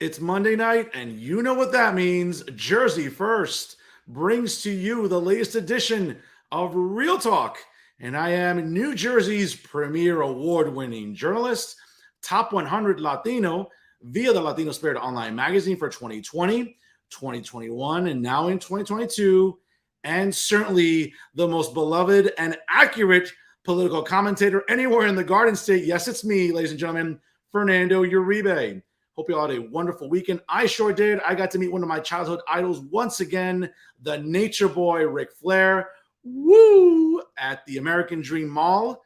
It's Monday night, and you know what that means. Jersey First brings to you the latest edition of Real Talk. And I am New Jersey's premier award-winning journalist, top 100 Latino via the Latino Spirit online magazine for 2020, 2021, and now in 2022. And certainly the most beloved and accurate political commentator anywhere in the Garden State. Yes, it's me, ladies and gentlemen, Fernando Uribe. Hope you all had a wonderful weekend. I sure did. I got to meet one of my childhood idols once again, the nature boy, Ric Flair, at the American Dream Mall,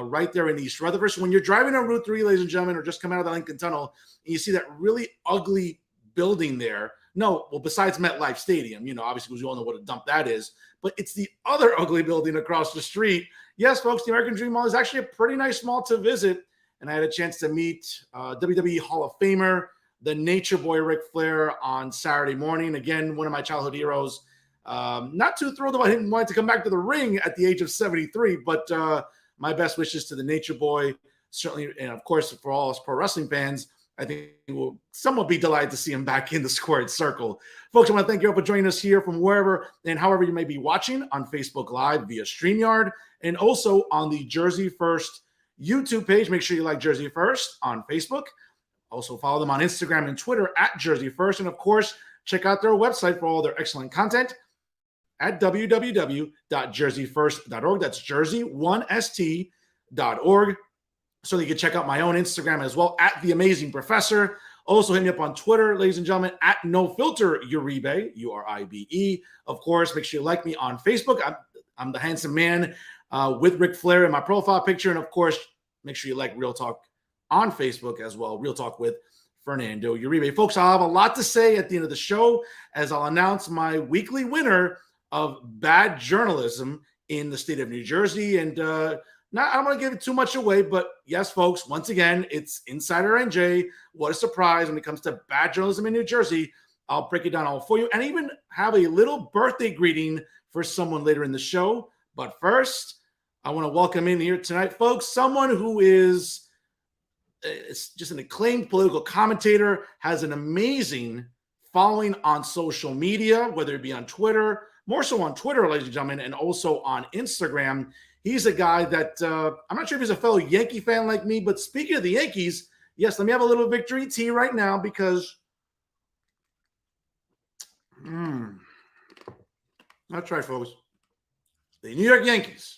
right there in East Rutherford. So when you're driving on Route 3, ladies and gentlemen, or just come out of the Lincoln Tunnel, and you see that really ugly building there. No, well, besides MetLife Stadium, obviously, because we all know what a dump that is, but it's the other ugly building across the street. Yes, folks, the American Dream Mall is actually a pretty nice mall to visit. And I had a chance to meet WWE Hall of Famer, the nature boy Ric Flair, on Saturday morning. Again, one of my childhood heroes. Not too thrilled about him wanting to come back to the ring at the age of 73, but my best wishes to the nature boy. Certainly, and of course, for all us pro wrestling fans, I think we'll somewhat be delighted to see him back in the squared circle. Folks, I want to thank you all for joining us here from wherever and however you may be watching on Facebook Live via StreamYard and also on the Jersey First YouTube page. Make sure you like Jersey First on Facebook. Also follow them on Instagram and Twitter at Jersey First. And of course, check out their website for all their excellent content at www.jerseyfirst.org. That's jersey1st.org. So you can check out my own Instagram as well at The Amazing Professor. Also hit me up on Twitter, ladies and gentlemen, at NoFilterUribe, Uribe. Of course, make sure you like me on Facebook. I'm the handsome man with Ric Flair in my profile picture. And of course, make sure you like Real Talk on Facebook as well. Real Talk with Fernando Uribe. Folks, I'll have a lot to say at the end of the show as I'll announce my weekly winner of bad journalism in the state of New Jersey. And I don't want to give it too much away, but yes, folks, once again, it's Insider NJ. What a surprise when it comes to bad journalism in New Jersey. I'll break it down all for you and even have a little birthday greeting for someone later in the show. But first, I want to welcome in here tonight, folks, someone who is just an acclaimed political commentator, has an amazing following on social media, whether it be on Twitter, more so on Twitter, ladies and gentlemen, and also on Instagram. He's a guy that I'm not sure if he's a fellow Yankee fan like me, but speaking of the Yankees, yes, let me have a little victory tea right now because that's right, folks. The New York Yankees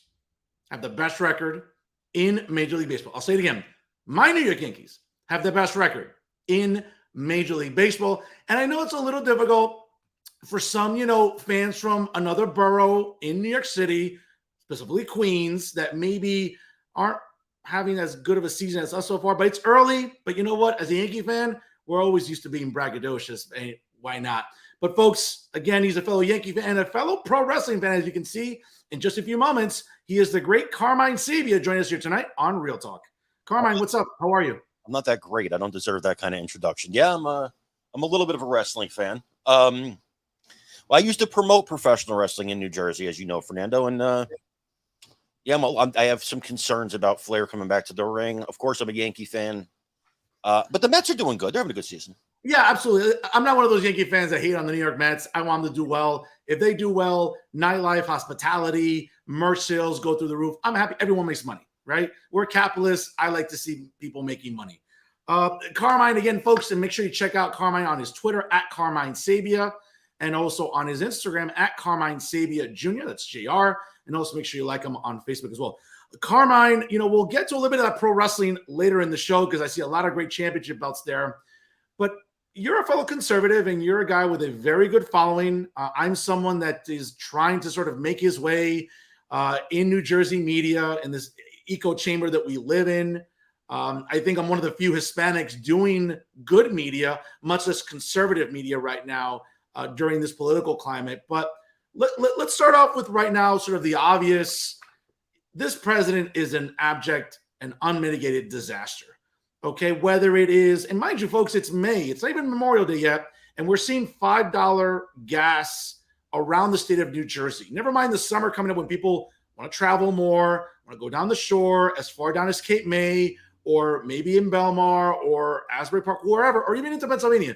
have the best record in Major League Baseball. I'll say it again. My New York Yankees have the best record in Major League Baseball. And I know it's a little difficult for some, fans from another borough in New York City, specifically Queens, that maybe aren't having as good of a season as us so far. But it's early. But you know what? As a Yankee fan, we're always used to being braggadocious. And why not? But folks, again, he's a fellow Yankee fan and a fellow pro wrestling fan, as you can see in just a few moments. He is the great Carmine Sabia joining us here tonight on Real Talk. Carmine, what's up? How are you? I'm not that great. I don't deserve that kind of introduction. Yeah, I'm a little bit of a wrestling fan. Well, I used to promote professional wrestling in New Jersey, as you know, Fernando. And I have some concerns about Flair coming back to the ring. Of course, I'm a Yankee fan. But the Mets are doing good. They're having a good season. Yeah, absolutely. I'm not one of those Yankee fans that hate on the New York Mets. I want them to do well. If they do well, nightlife, hospitality, merch sales go through the roof. I'm happy. Everyone makes money, right? We're capitalists. I like to see people making money. Carmine, again, folks, and make sure you check out Carmine on his Twitter at Carmine Sabia and also on his Instagram at Carmine Sabia Jr. That's JR. And also make sure you like him on Facebook as well. Carmine, we'll get to a little bit of that pro wrestling later in the show because I see a lot of great championship belts there. But you're a fellow conservative and you're a guy with a very good following. I'm someone that is trying to sort of make his way in New Jersey media in this echo chamber that we live in. I think I'm one of the few Hispanics doing good media, much less conservative media right now during this political climate. But let's start off with right now sort of the obvious. This president is an abject and unmitigated disaster. Okay, whether it is, and mind you, folks, it's May. It's not even Memorial Day yet, and we're seeing $5 gas around the state of New Jersey. Never mind the summer coming up when people want to travel more, want to go down the shore, as far down as Cape May, or maybe in Belmar or Asbury Park, wherever, or even into Pennsylvania,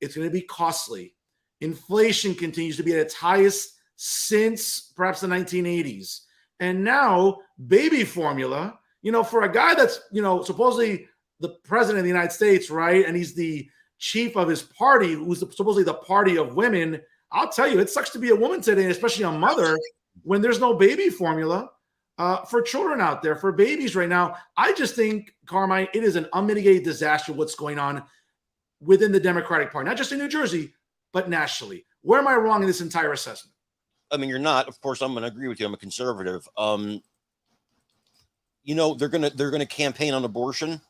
it's going to be costly. Inflation continues to be at its highest since perhaps the 1980s. And now baby formula, for a guy that's, supposedly the president of the United States, right? And he's the chief of his party, who's supposedly the party of women. I'll tell you, it sucks to be a woman today, especially a mother, when there's no baby formula for children out there, for babies right now. I just think, Carmine, it is an unmitigated disaster what's going on within the Democratic Party, not just in New Jersey, but nationally. Where am I wrong in this entire assessment? I mean, you're not. Of course, I'm going to agree with you. I'm a conservative. They're gonna campaign on abortion,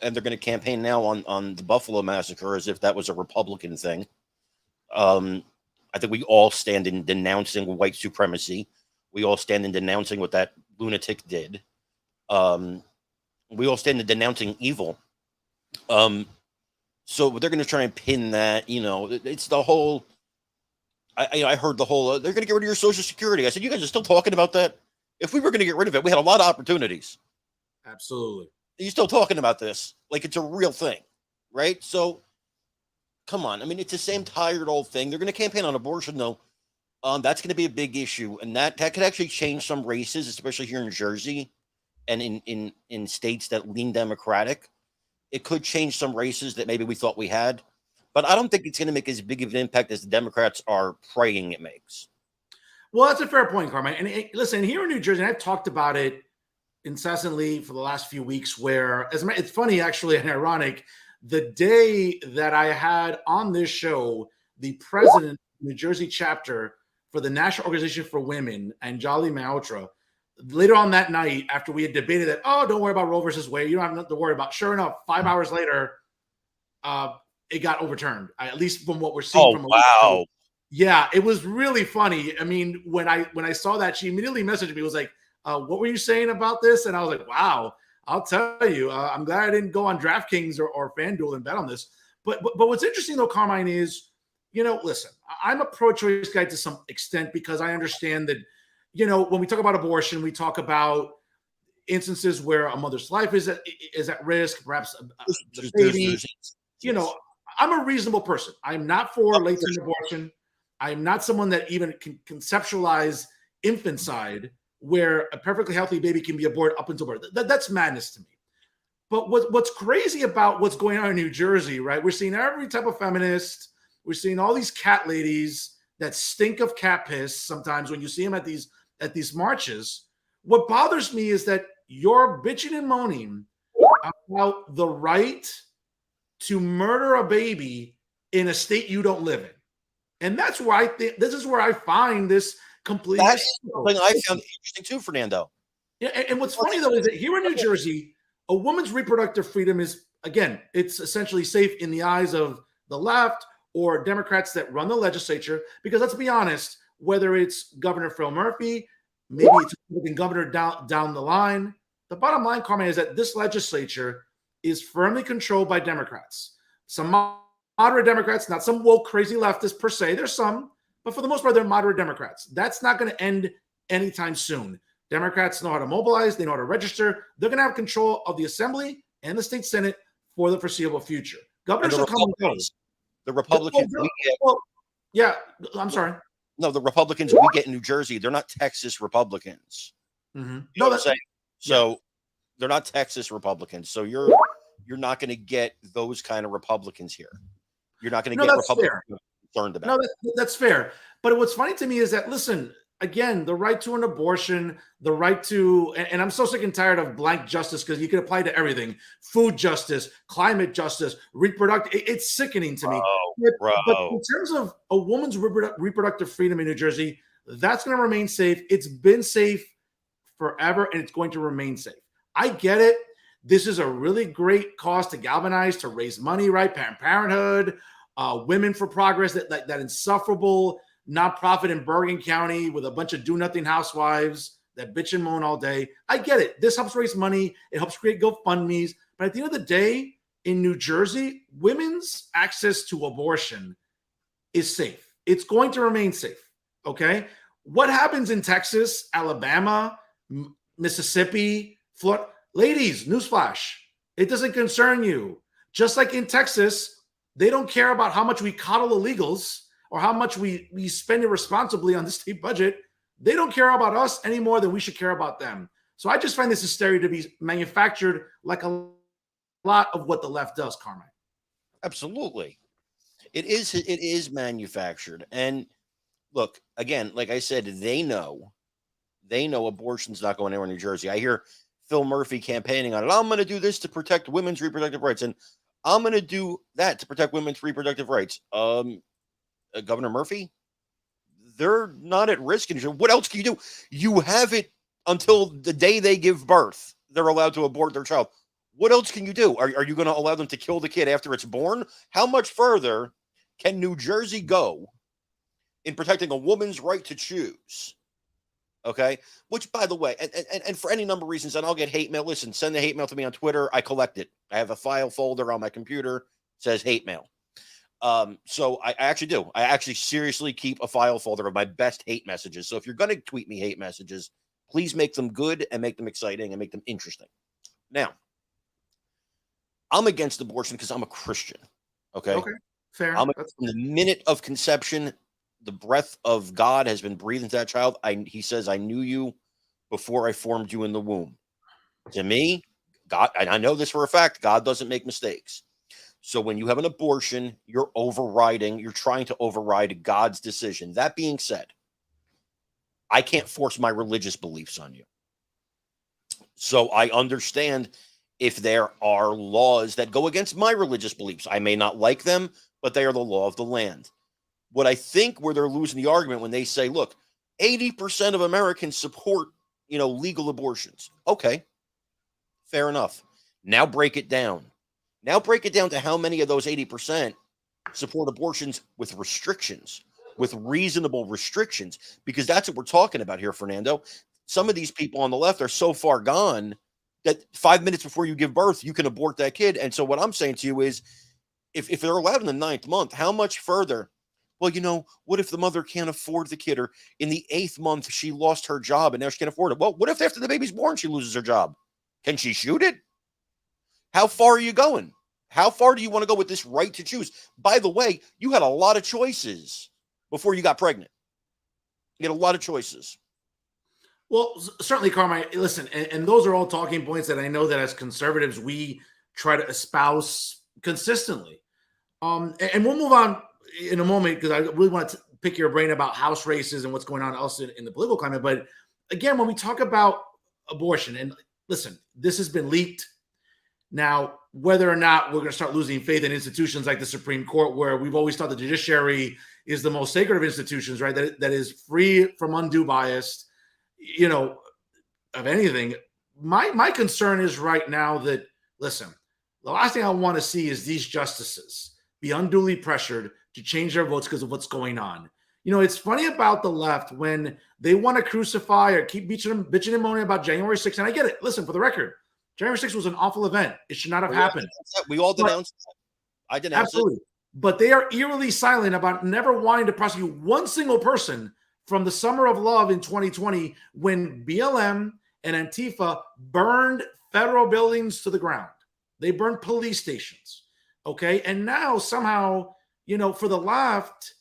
and they're going to campaign now on the Buffalo massacre as if that was a Republican thing. I think we all stand in denouncing white supremacy. We all stand in denouncing what that lunatic did. We all stand in denouncing evil. So they're going to try and pin that. It's the whole. I heard the whole. They're going to get rid of your Social Security. I said, you guys are still talking about that. If we were going to get rid of it, we had a lot of opportunities. Absolutely. You're still talking about this like it's a real thing, right? So, come on. I mean, it's the same tired old thing. They're going to campaign on abortion, though. That's going to be a big issue, and that could actually change some races, especially here in Jersey and in states that lean Democratic. It could change some races that maybe we thought we had, but I don't think it's going to make as big of an impact as the Democrats are praying it makes. Well, that's a fair point, Carmine. And listen, here in New Jersey, and I've talked about it incessantly for the last few weeks, where it's funny, actually, and ironic, the day that I had on this show, the president of the New Jersey chapter for the National Organization for Women, Anjali Malhotra, later on that night, after we had debated that, don't worry about Roe versus Wade, you don't have nothing to worry about. Sure enough, 5 hours later, it got overturned, at least from what we're seeing. Oh, wow. Yeah, it was really funny. I mean, when I saw that, she immediately messaged me. It was like, what were you saying about this? And I was like, wow, I'll tell you, I'm glad I didn't go on DraftKings or FanDuel and bet on this. But what's interesting, though, Carmine, is, listen, I'm a pro-choice guy to some extent because I understand that, when we talk about abortion, we talk about instances where a mother's life is at risk, perhaps the baby. I'm a reasonable person. I'm not for late-term abortion. I am not someone that even can conceptualize infanticide, where a perfectly healthy baby can be aborted up until birth. That's madness to me. But what's crazy about what's going on in New Jersey, right? We're seeing every type of feminist. We're seeing all these cat ladies that stink of cat piss sometimes when you see them at these marches. What bothers me is that you're bitching and moaning about the right to murder a baby in a state you don't live in. And that's where I think this is where I find this completely. That's something I found interesting too, Fernando. Yeah, and what's funny though is that here in New Jersey, a woman's reproductive freedom is, again, it's essentially safe in the eyes of the left or Democrats that run the legislature. Because let's be honest, whether it's Governor Phil Murphy, maybe it's a governor down the line, the bottom line, Carmine, is that this legislature is firmly controlled by Democrats. Some moderate Democrats, not some woke crazy leftists per se. There's some, but for the most part, they're moderate Democrats. That's not going to end anytime soon. Democrats know how to mobilize. They know how to register. They're going to have control of the Assembly and the state Senate for the foreseeable future. Governors will come and go. The Republicans we get. Yeah, I'm sorry. No, the Republicans we get in New Jersey, they're not Texas Republicans. Mm-hmm. You know what I'm saying? So they're not Texas Republicans. So you're not going to get those kind of Republicans here. You're not going to get Republicans concerned about. No, that's fair. But what's funny to me is that, listen, again, the right to an abortion, the right to, and I'm so sick and tired of blank justice because you can apply to everything: food justice, climate justice, reproductive. It's sickening to me. But in terms of a woman's reproductive freedom in New Jersey, that's going to remain safe. It's been safe forever, and it's going to remain safe. I get it. This is a really great cause to galvanize, to raise money, right? Planned Parenthood, Women for Progress, that insufferable nonprofit in Bergen County with a bunch of do-nothing housewives that bitch and moan all day. I get it. This helps raise money. It helps create GoFundMes. But at the end of the day, in New Jersey, women's access to abortion is safe. It's going to remain safe, okay? What happens in Texas, Alabama, Mississippi, Florida? Ladies, newsflash, It doesn't concern you. Just like in Texas, they don't care about how much we coddle illegals or how much we spend irresponsibly on the state budget. They don't care about us any more than we should care about them. So I just find this hysteria to be manufactured like a lot of what the left does, Carmine. Absolutely. It is manufactured. And look, again, like I said, they know abortion's not going anywhere in New Jersey. I hear Phil Murphy campaigning on it. I'm going to do this to protect women's reproductive rights, and I'm going to do that to protect women's reproductive rights. Governor Murphy, they're not at risk. And what else can you do? You have it until the day they give birth. They're allowed to abort their child. What else can you do? Are you going to allow them to kill the kid after it's born? How much further can New Jersey go in protecting a woman's right to choose? Okay, which, by the way, and for any number of reasons, and I'll get hate mail. Listen, send the hate mail to me on Twitter. I collect it. I have a file folder on my computer, says hate mail. So I actually do. I actually seriously keep a file folder of my best hate messages. So if you're going to tweet me hate messages, please make them good and make them exciting and make them interesting. Now, I'm against abortion because I'm a Christian. Okay, fair. From the minute of conception, the breath of God has been breathed into that child. He says, I knew you before I formed you in the womb. To me, God, and I know this for a fact, God doesn't make mistakes. So when you have an abortion, you're trying to override God's decision. That being said, I can't force my religious beliefs on you. So I understand if there are laws that go against my religious beliefs. I may not like them, but they are the law of the land. What I think where they're losing the argument when they say, look, 80% of Americans support, legal abortions. Okay, fair enough. Now break it down. Now break it down to how many of those 80% support abortions with restrictions, with reasonable restrictions, because that's what we're talking about here, Fernando. Some of these people on the left are so far gone that 5 minutes before you give birth, you can abort that kid. And so what I'm saying to you is, if they're allowed in the 9th month, how much further? Well, what if the mother can't afford the kid, or in the 8th month, she lost her job and now she can't afford it? Well, what if after the baby's born, she loses her job? Can she shoot it? How far are you going? How far do you want to go with this right to choose? By the way, you had a lot of choices before you got pregnant. You had a lot of choices. Well, certainly, Carmine, listen, and those are all talking points that I know that as conservatives, we try to espouse consistently. And we'll move on in a moment because I really want to pick your brain about House races and what's going on else in the political climate. But again, when we talk about abortion, and listen, this has been leaked. Now, whether or not we're going to start losing faith in institutions like the Supreme Court, where we've always thought the judiciary is the most sacred of institutions, right? That is free from undue bias, of anything. My concern is right now that, listen, the last thing I want to see is these justices be unduly pressured to change their votes because of what's going on. It's funny about the left when they want to crucify or keep bitching and moaning about January 6th. And I get it. Listen, for the record, January 6th was an awful event. It should not have happened. We all denounced it. I denounced absolutely. It. But they are eerily silent about never wanting to prosecute one single person from the Summer of Love in 2020 when BLM and Antifa burned federal buildings to the ground. They burned police stations. Okay. And now somehow, for the left,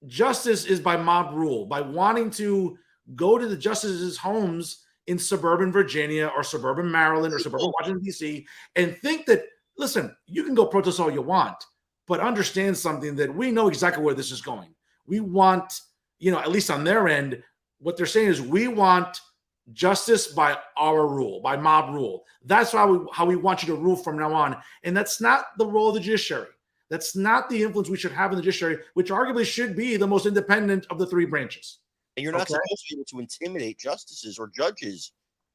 justice is by mob rule, by wanting to go to the justices' homes in suburban Virginia or suburban Maryland or suburban Washington, D.C. and think that, listen, you can go protest all you want, but understand something that we know exactly where this is going. We want, at least on their end, what they're saying is we want justice by our rule, by mob rule. That's how we want you to rule from now on. And that's not the role of the judiciary. That's not the influence we should have in the judiciary, which arguably should be the most independent of the three branches. And you're not supposed to be able to intimidate justices or judges.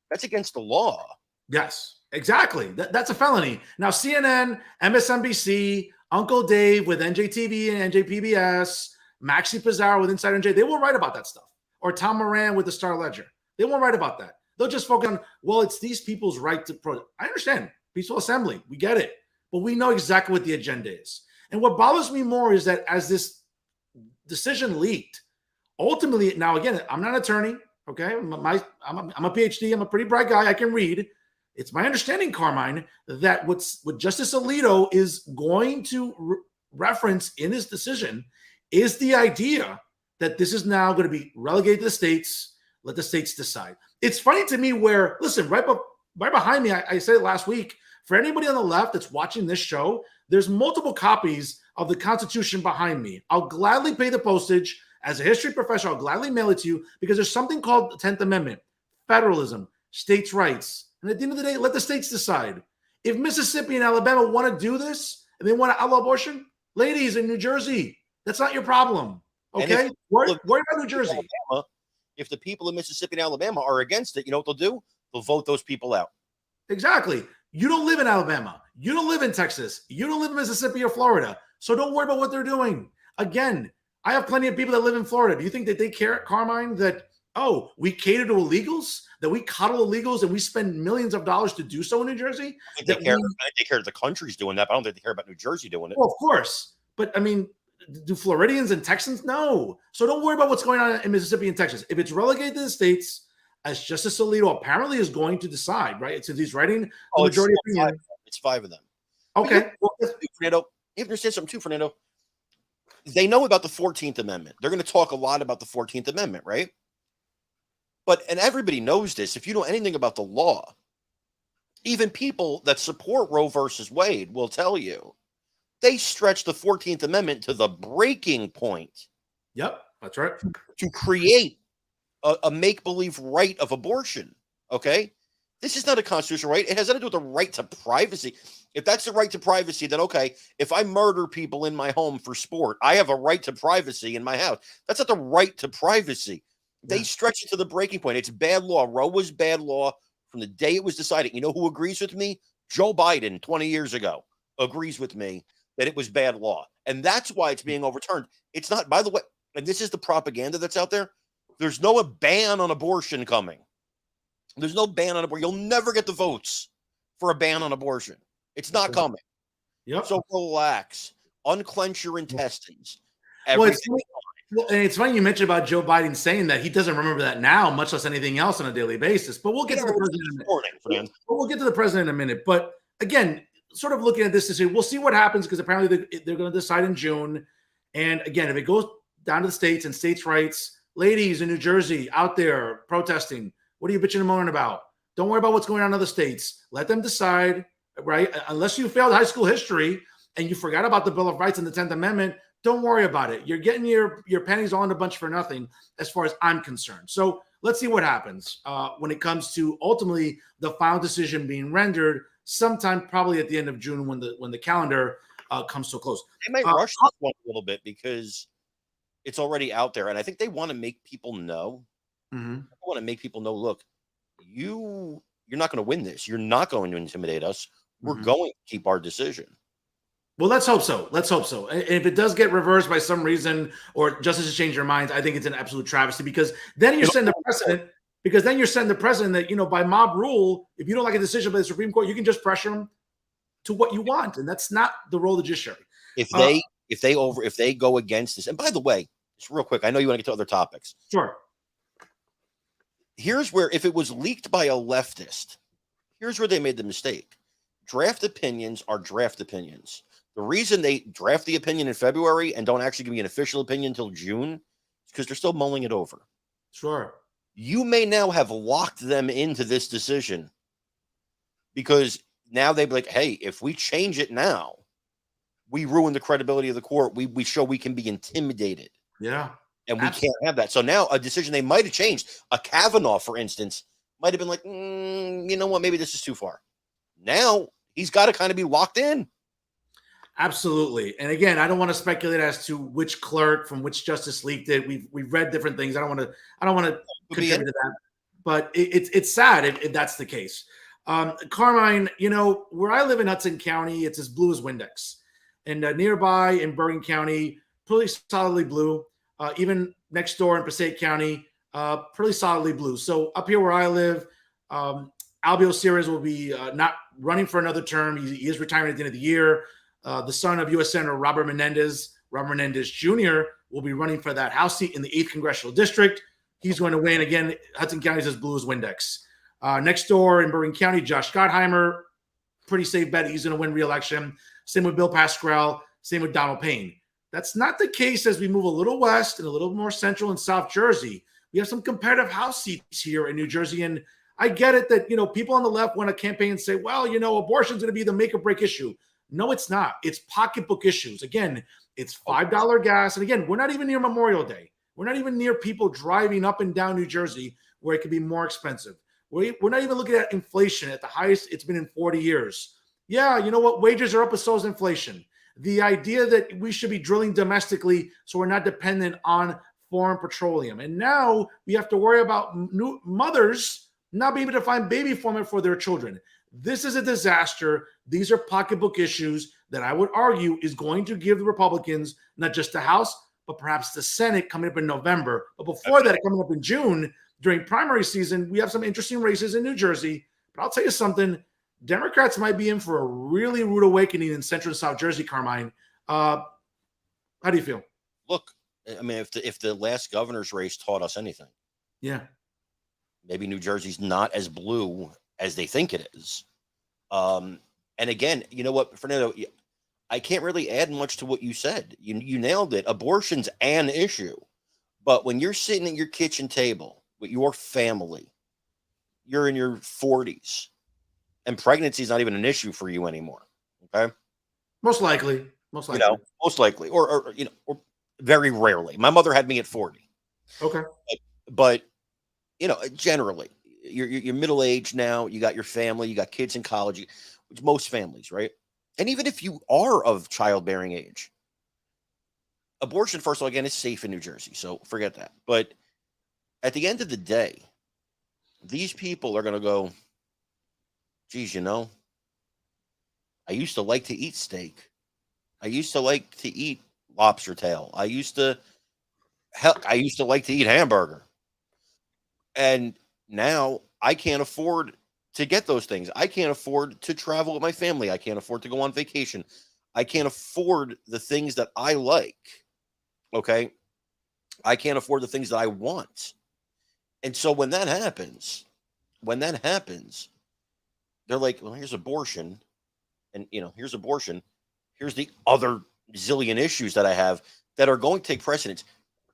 That's against the law. Yes, exactly. That's a felony. Now, CNN, MSNBC, Uncle Dave with NJTV and NJPBS, Maxi Pizarro with Insider NJ, they will write about that stuff. Or Tom Moran with the Star Ledger. They won't write about that. They'll just focus on, well, it's these people's right to protest. I understand. Peaceful assembly. We get it. But we know exactly what the agenda is. And what bothers me more is that as this decision leaked, ultimately, now again, I'm not an attorney, okay? I'm a PhD. I'm a pretty bright guy. I can read. It's my understanding, Carmine, that what Justice Alito is going to reference in his decision is the idea that this is now going to be relegated to the states. Let the states decide. It's funny to me where, listen, right behind me, I said it last week, for anybody on the left that's watching this show, there's multiple copies of the Constitution behind me. I'll gladly pay the postage. As a history professor, I'll gladly mail it to you because there's something called the 10th Amendment, federalism, states' rights. And at the end of the day, let the states decide. If Mississippi and Alabama want to do this and they want to outlaw abortion, ladies in New Jersey, that's not your problem. Okay? Worry about New Jersey. If the people of Mississippi and Alabama are against it, you know what they'll do? They'll vote those people out. Exactly. You don't live in Alabama. You don't live in Texas. You don't live in Mississippi or Florida. So don't worry about what they're doing. Again, I have plenty of people that live in Florida. Do you think that they care, Carmine, that, oh, we cater to illegals, that we coddle illegals and we spend millions of dollars to do so in New Jersey? I think they care that the country's doing that, but I don't think they care about New Jersey doing it. Well, of course. But, I mean, do Floridians and Texans? No. So don't worry about what's going on in Mississippi and Texas. If it's relegated to the states, as Justice Alito apparently is going to decide, right? So he's writing the majority opinion. It's 5 of them. Okay. Fernando, you have to understand something too, Fernando. They know about the 14th Amendment. They're going to talk a lot about the 14th Amendment, right? And everybody knows this. If you know anything about the law, even people that support Roe versus Wade will tell you they stretch the 14th Amendment to the breaking point. Yep, that's right. To create a make-believe right of abortion, okay? This is not a constitutional right. It has nothing to do with the right to privacy. If that's the right to privacy, then okay, if I murder people in my home for sport, I have a right to privacy in my house. That's not the right to privacy. They stretch it to the breaking point. It's bad law. Roe was bad law from the day it was decided. You know who agrees with me? Joe Biden 20 years ago agrees with me that it was bad law. And that's why it's being overturned. It's not, by the way, and this is the propaganda that's out there. There's no ban on abortion coming. There's no ban on abortion. You'll never get the votes for a ban on abortion. It's not coming. Yep. So relax. Unclench your intestines. Well, it's funny you mentioned about Joe Biden saying that he doesn't remember that now, much less anything else on a daily basis. But we'll get to the president in a minute. We'll get to the president in a minute. But again, sort of looking at this decision, we'll see what happens because apparently they're going to decide in June. And again, if it goes down to the states and states' rights, ladies in New Jersey out there protesting, what are you bitching and moaning about? Don't worry about what's going on in other states. Let them decide, right? Unless you failed high school history and you forgot about the Bill of Rights and the 10th Amendment, don't worry about it. You're getting your pennies all in a bunch for nothing as far as I'm concerned. So let's see what happens when it comes to ultimately the final decision being rendered sometime probably at the end of June when the calendar comes to a close. They might rush this one a little bit because it's already out there. And I think they want to make people know. Mm-hmm. They want to make people know, look, you're not going to win this. You're not going to intimidate us. We're going to keep our decision. Well, let's hope so. Let's hope so. And if it does get reversed by some reason or justices change their minds, I think it's an absolute travesty because then you're setting the precedent. Because then you're setting the precedent that, by mob rule, if you don't like a decision by the Supreme Court, you can just pressure them to what you want. And that's not the role of the judiciary. If they go against this, and by the way, just real quick, I know you want to get to other topics. Sure. Here's where, if it was leaked by a leftist, here's where they made the mistake. Draft opinions are draft opinions. The reason they draft the opinion in February and don't actually give me an official opinion until June is because they're still mulling it over. Sure. You may now have locked them into this decision because now they'd be like, hey, if we change it now, we ruin the credibility of the court. We show we can be intimidated. Yeah. And we can't have that. So now a decision they might have changed, a Kavanaugh, for instance, might have been like, you know what, maybe this is too far. Now he's got to kind of be locked in. Absolutely. And again, I don't want to speculate as to which clerk from which justice leaked it. We've read different things. I don't want to contribute to that. But it's sad if that's the case. Carmine, where I live in Hudson County, it's as blue as Windex. And nearby in Bergen County, pretty solidly blue. Even next door in Passaic County, pretty solidly blue. So up here where I live, Albio Sires will be not running for another term. He is retiring at the end of the year. The son of U.S. Senator Robert Menendez Jr., will be running for that House seat in the 8th Congressional District. He's going to win. Again, Hudson County is as blue as Windex. Next door in Bergen County, Josh Gottheimer, pretty safe bet. He's going to win re-election. Same with Bill Pascrell. Same with Donald Payne. That's not the case as we move a little west and a little more central in South Jersey. We have some competitive House seats here in New Jersey. And I get it that, people on the left want to campaign and say, well, abortion is going to be the make or break issue. No, it's not. It's pocketbook issues. Again, it's $5 gas. And again, we're not even near Memorial Day. We're not even near people driving up and down New Jersey where it could be more expensive. We're not even looking at inflation at the highest it's been in 40 years. Yeah, you know what? Wages are up, but so is inflation. The idea that we should be drilling domestically so we're not dependent on foreign petroleum. And now we have to worry about new mothers not being able to find baby formula for their children. This is a disaster. These are pocketbook issues that I would argue is going to give the Republicans not just the House, but perhaps the Senate coming up in November. But before that, coming up in June, during primary season, we have some interesting races in New Jersey. But I'll tell you something, Democrats might be in for a really rude awakening in Central and South Jersey, Carmine. How do you feel? Look, I mean, if the last governor's race taught us anything, yeah, maybe New Jersey's not as blue as they think it is. And again, you know what, Fernando, I can't really add much to what you said. You nailed it. Abortion's an issue. But when you're sitting at your kitchen table with your family, you're in your 40s, and pregnancy is not even an issue for you anymore. Okay. Most likely. Most likely. Or very rarely. My mother had me at 40. Okay. But generally, you're middle aged now. You got your family. You got kids in college. Which most families, right? And even if you are of childbearing age, abortion, first of all, again, is safe in New Jersey. So forget that. But at the end of the day, these people are going to go, geez, I used to like to eat steak. I used to like to eat lobster tail. I used to like to eat hamburger. And now I can't afford to get those things. I can't afford to travel with my family. I can't afford to go on vacation. I can't afford the things that I like. Okay. I can't afford the things that I want. And so when that happens, they're like, well, here's abortion. And, here's abortion. Here's the other zillion issues that I have that are going to take precedence.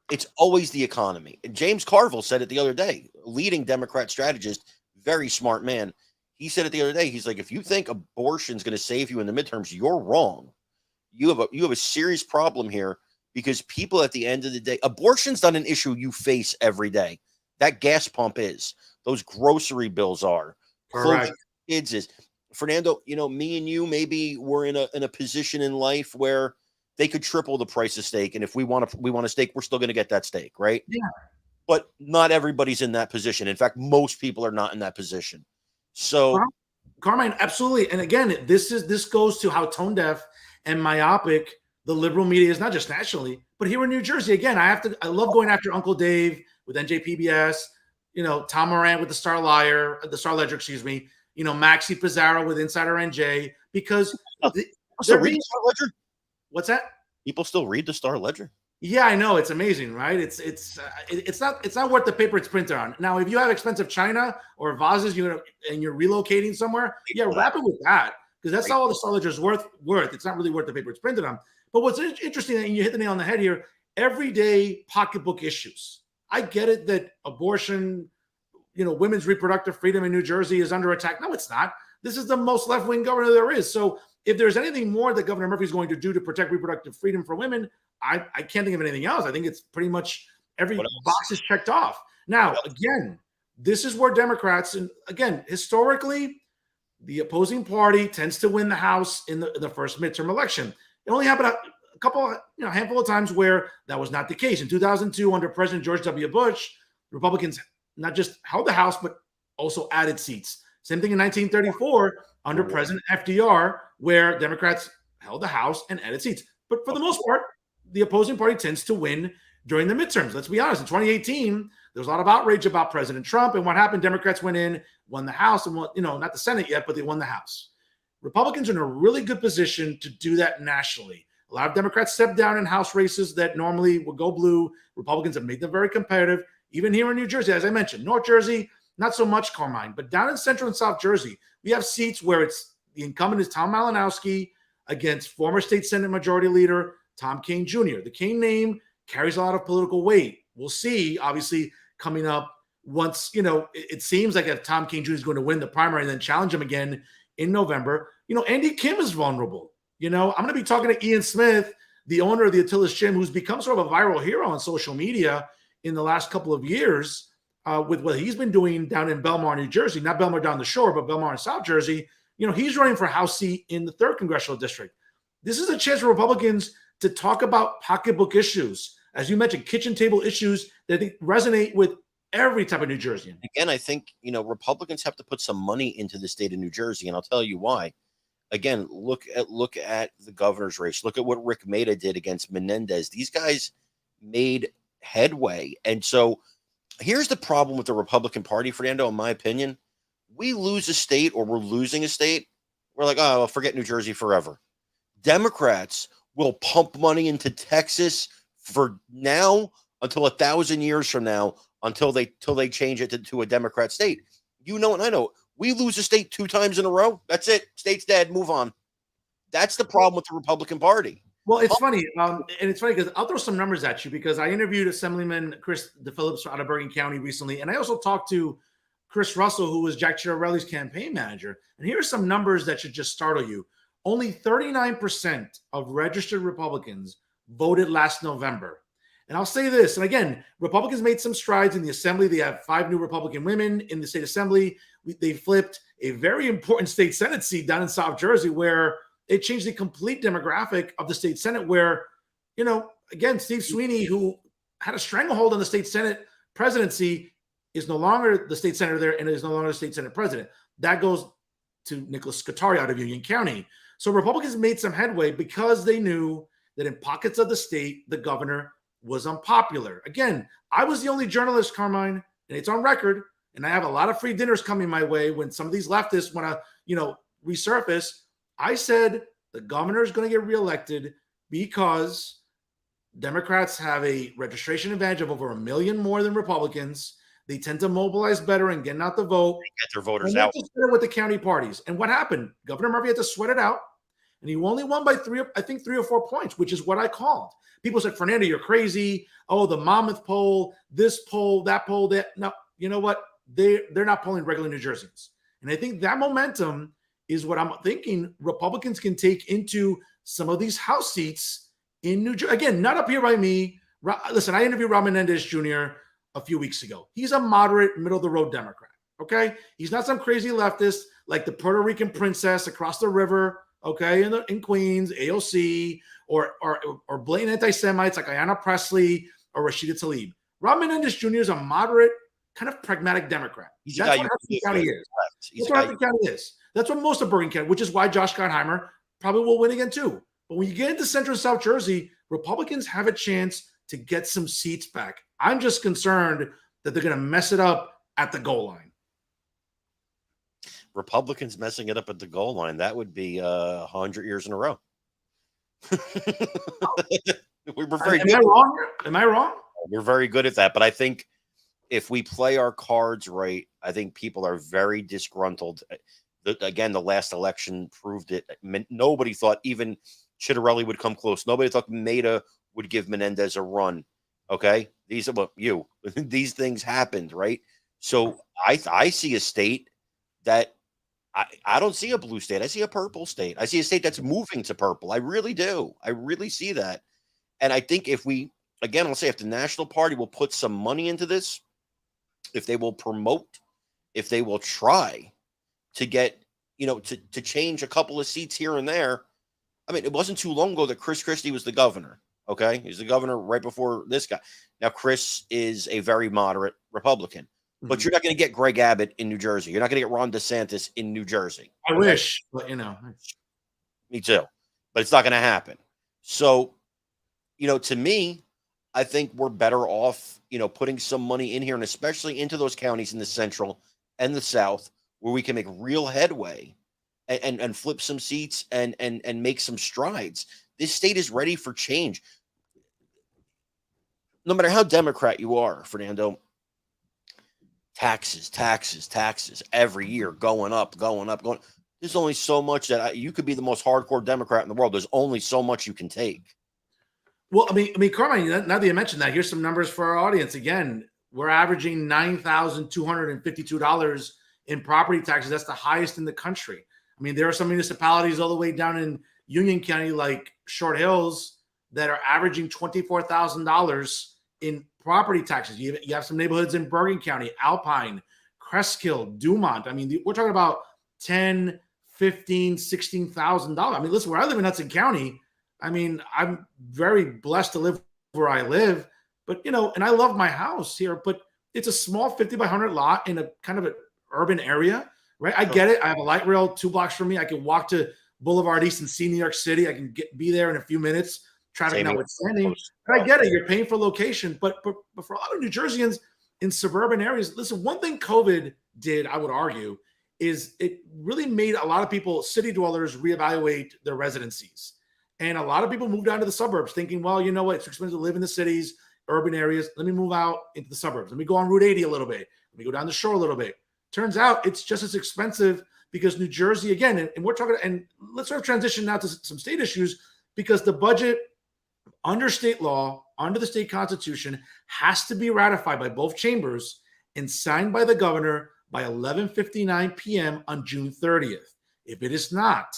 It's always the economy. And James Carville said it the other day, leading Democrat strategist, very smart man. He said it the other day. He's like, if you think abortion's going to save you in the midterms, you're wrong. You have a serious problem here, because people at the end of the day, abortion's not an issue you face every day. That gas pump is. Those grocery bills are. Correct. Kids is. Fernando, me and you, maybe we're in a position in life where they could triple the price of steak. And if we want a steak, we're still going to get that steak, right? Yeah. But not everybody's in that position. In fact, most people are not in that position. So, Carmine, absolutely. And again, this goes to how tone deaf and myopic the liberal media is, not just nationally, but here in New Jersey. Again, I love going after Uncle Dave with NJPBS, Tom Moran with the Star Ledger, excuse me, Maxie Pizarro with Insider NJ, because still read the Star Ledger? What's that? People still read the Star Ledger? Yeah, I know. It's amazing, right? It's not worth the paper it's printed on. Now, if you have expensive china or vases, and you're relocating somewhere, yeah, wrap it with that, because that's all the Star Ledger is worth. It's not really worth the paper it's printed on. But what's interesting, and you hit the nail on the head here, everyday pocketbook issues. I get it that abortion, women's reproductive freedom in New Jersey is under attack. No, it's not. This is the most left-wing governor there is. So if there's anything more that Governor Murphy is going to do to protect reproductive freedom for women, I can't think of anything else. I think it's pretty much every box is checked off. Now, again, this is where Democrats, and again, historically, the opposing party tends to win the House in the first midterm election. It only happened a couple, handful of times where that was not the case. In 2002, under President George W. Bush, Republicans not just held the House, but also added seats. Same thing in 1934 under President FDR, where Democrats held the House and added seats. But for the most part, the opposing party tends to win during the midterms. Let's be honest. In 2018, there was a lot of outrage about President Trump. And what happened? Democrats went in, won the House, and won, not the Senate yet, but they won the House. Republicans are in a really good position to do that nationally. A lot of Democrats step down in House races that normally would go blue. Republicans have made them very competitive. Even here in New Jersey, as I mentioned, North Jersey, not so much, Carmine. But down in Central and South Jersey, we have seats where it's the incumbent is Tom Malinowski against former state Senate Majority Leader Tom Kean Jr. The Kean name carries a lot of political weight. We'll see, obviously, coming up once, it seems like if Tom Kean Jr. is going to win the primary and then challenge him again in November, Andy Kim is vulnerable. I'm going to be talking to Ian Smith, the owner of the Attila's Gym, who's become sort of a viral hero on social media in the last couple of years with what he's been doing down in Belmar, New Jersey, not Belmar down the shore, but Belmar in South Jersey. He's running for House seat in the 3rd Congressional District. This is a chance for Republicans to talk about pocketbook issues, as you mentioned, kitchen table issues that resonate with every type of New Jerseyan. Again, I think, Republicans have to put some money into the state of New Jersey, and I'll tell you why. Again, look at the governor's race. Look at what Rick Maida did against Menendez. These guys made headway. And so here's the problem with the Republican Party, Fernando, in my opinion. We lose a state or we're losing a state, we're like, oh, well, forget New Jersey forever. Democrats will pump money into Texas for now until 1,000 years from now, until they change it to a Democrat state. And I know. We lose a state 2 times in a row. That's it. State's dead. Move on. That's the problem with the Republican Party. Well, it's funny. And it's funny because I'll throw some numbers at you because I interviewed Assemblyman Chris DePhillips out of Bergen County recently. And I also talked to Chris Russell, who was Jack Chiarelli's campaign manager. And here are some numbers that should just startle you. Only 39% of registered Republicans voted last November. And I'll say this, and again, Republicans made some strides in the Assembly. They have 5 new Republican women in the state Assembly. They flipped a very important state Senate seat down in South Jersey where it changed the complete demographic of the state Senate where, again, Steve Sweeney, who had a stranglehold on the state Senate presidency, is no longer the state senator there and is no longer the state Senate president. That goes to Nicholas Scutari out of Union County. So Republicans made some headway because they knew that in pockets of the state, the governor was unpopular. Again, I was the only journalist, Carmine, and it's on record, and I have a lot of free dinners coming my way when some of these leftists want to, resurface. I said the governor is going to get reelected because Democrats have a registration advantage of over 1 million more than Republicans. They tend to mobilize better and getting out the vote. They get their voters out. With the county parties. And what happened? Governor Murphy had to sweat it out, and he only won by 3 or 4 points, which is what I called. People said, Fernando, you're crazy. Oh, the Monmouth poll, this poll, that poll, that. No, you know what? They're not polling regular New Jerseyans. And I think that momentum is what I'm thinking Republicans can take into some of these House seats in New Jersey. Again, not up here by me. Listen, I interviewed Rob Menendez Jr. a few weeks ago. He's a moderate, middle-of-the-road Democrat, okay? He's not some crazy leftist like the Puerto Rican princess across the river, okay, in Queens, AOC, or blatant anti-Semites like Ayanna Pressley or Rashida Tlaib. Rob Menendez Jr. is a moderate, kind of pragmatic Democrat. That's what Hudson County is. That's what Hudson County is. That's what most of Bergen County, which is why Josh Gottheimer probably will win again too. But when you get into Central and South Jersey, Republicans have a chance to get some seats back. I'm just concerned that they're going to mess it up at the goal line. Republicans messing it up at the goal line, that would be 100 years in a row. We're very good. Am I wrong? We're very good at that. But I think if we play our cards right, I think people are very disgruntled. Again, the last election proved it. Nobody thought even Chiarelli would come close. Nobody thought Maida would give Menendez a run. Okay? These things happened, right? So I see a state that I don't see a blue state. I see a purple state. I see a state that's moving to purple. I really do. I really see that. And I think if we, again, I'll say if the National Party will put some money into this, if they will promote, if they will try to get, to change a couple of seats here and there. I mean, it wasn't too long ago that Chris Christie was the governor. Okay. He's the governor right before this guy. Now, Chris is a very moderate Republican. But you're not going to get Greg Abbott in New Jersey. You're not going to get Ron DeSantis in New Jersey. I wish, but Me too. But it's not going to happen. So, to me, I think we're better off, putting some money in here, and especially into those counties in the Central and the South where we can make real headway and flip some seats and make some strides. This state is ready for change. No matter how Democrat you are, Fernando, taxes every year, going up, going up, going. There's only so much that you could be the most hardcore Democrat in the world. There's only so much you can take. Well, Carmine, now that you mentioned that, here's some numbers for our audience. Again, we're averaging $9,252 in property taxes. That's the highest in the country. I mean, there are some municipalities all the way down in Union County, like Short Hills, that are averaging $24,000 in property taxes. You have some neighborhoods in Bergen County, Alpine, Crestkill, Dumont. I mean, we're talking about 10, 15, $16,000. I mean, listen, where I live in Hudson County, I mean, I'm very blessed to live where I live, but and I love my house here, but it's a small 50 by 100 lot in a kind of an urban area, right? I get it. I have a light rail 2 blocks from me. I can walk to Boulevard East and see New York City. I can be there in a few minutes. Traffic notwithstanding. But I get it. You're paying for location, but for a lot of New Jerseyans in suburban areas, listen, one thing COVID did, I would argue, is it really made a lot of people, city dwellers, reevaluate their residencies. And a lot of people moved down to the suburbs thinking, well, you know what? It's expensive to live in the cities, urban areas. Let me move out into the suburbs. Let me go on Route 80 a little bit. Let me go down the shore a little bit. Turns out it's just as expensive because New Jersey, again, and we're talking, and let's sort of transition now to some state issues, because the budget under state law, under the state constitution, has to be ratified by both chambers and signed by the governor by 11:59 p.m. on June 30th. If it is not,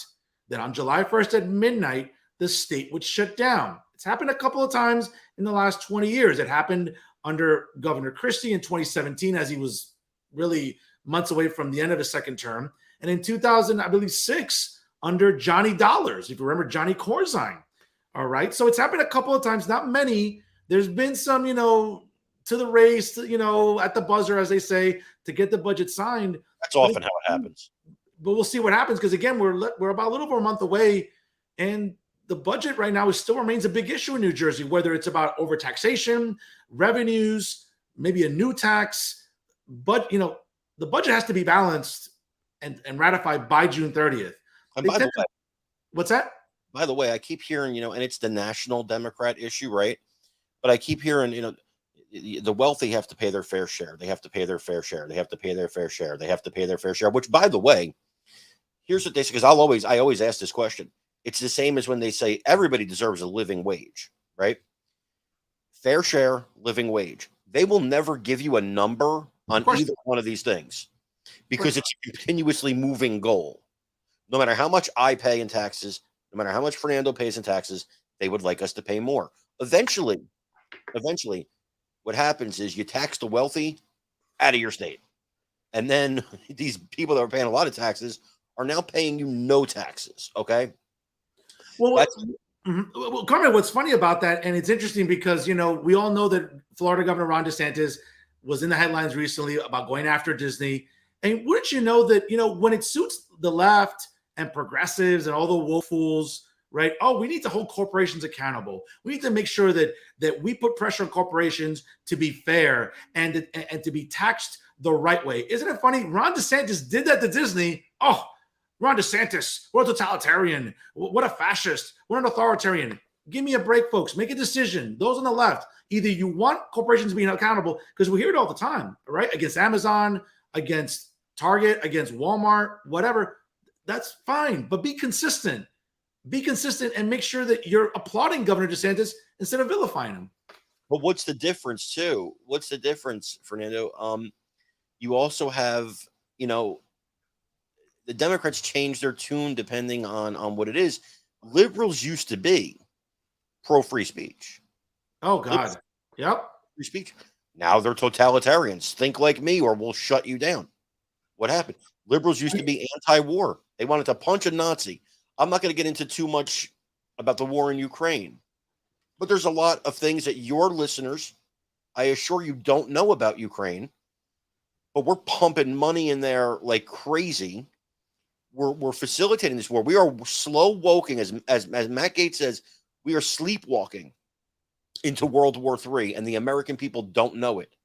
then on July 1st at midnight, the state would shut down. It's happened a couple of times in the last 20 years. It happened under Governor Christie in 2017, as he was really months away from the end of his second term. And in 2006, under Johnny Dollars, if you remember Johnny Corzine. All right. So it's happened a couple of times, not many. There's been some, to the race, at the buzzer, as they say, to get the budget signed. That's often how it happens. But we'll see what happens, because, again, we're about a little over a month away. And the budget right now still remains a big issue in New Jersey, whether it's about overtaxation, revenues, maybe a new tax. But, the budget has to be balanced and ratified by June 30th. And by the way, what's that? By the way, I keep hearing, and it's the national Democrat issue, right? But I keep hearing, the wealthy have to pay their fair share. They have to pay their fair share. They have to pay their fair share. They have to pay their fair share, which, by the way, here's what they say, because I always ask this question. It's the same as when they say everybody deserves a living wage, right? Fair share, living wage. They will never give you a number on either one of these things, because it's a continuously moving goal. No matter how much I pay in taxes, no matter how much Fernando pays in taxes, they would like us to pay more. Eventually, what happens is you tax the wealthy out of your state. And then these people that are paying a lot of taxes are now paying you no taxes, okay? Well, Carmine, what's funny about that, and it's interesting because, we all know that Florida Governor Ron DeSantis was in the headlines recently about going after Disney. And wouldn't you know that, when it suits the left and progressives and all the woke fools, right? Oh, we need to hold corporations accountable. We need to make sure that we put pressure on corporations to be fair and to be taxed the right way. Isn't it funny? Ron DeSantis did that to Disney. Oh, Ron DeSantis, what a totalitarian. What a fascist. What an authoritarian. Give me a break, folks. Make a decision. Those on the left, either you want corporations being accountable, because we hear it all the time, right? Against Amazon, against Target, against Walmart, whatever. That's fine, but be consistent. Be consistent and make sure that you're applauding Governor DeSantis instead of vilifying him. But what's the difference, too? What's the difference, Fernando? You also have, the Democrats change their tune depending on what it is. Liberals used to be pro-free speech. Oh, God. Yep. Free speech. Now they're totalitarians. Think like me or we'll shut you down. What happened? Liberals used to be anti-war. They wanted to punch a Nazi. I'm not going to get into too much about the war in Ukraine, but there's a lot of things that your listeners, I assure you, don't know about Ukraine, but we're pumping money in there like crazy. We're facilitating this war. We are slow walking, as Matt Gaetz says, we are sleepwalking into World War III, and the American people don't know it.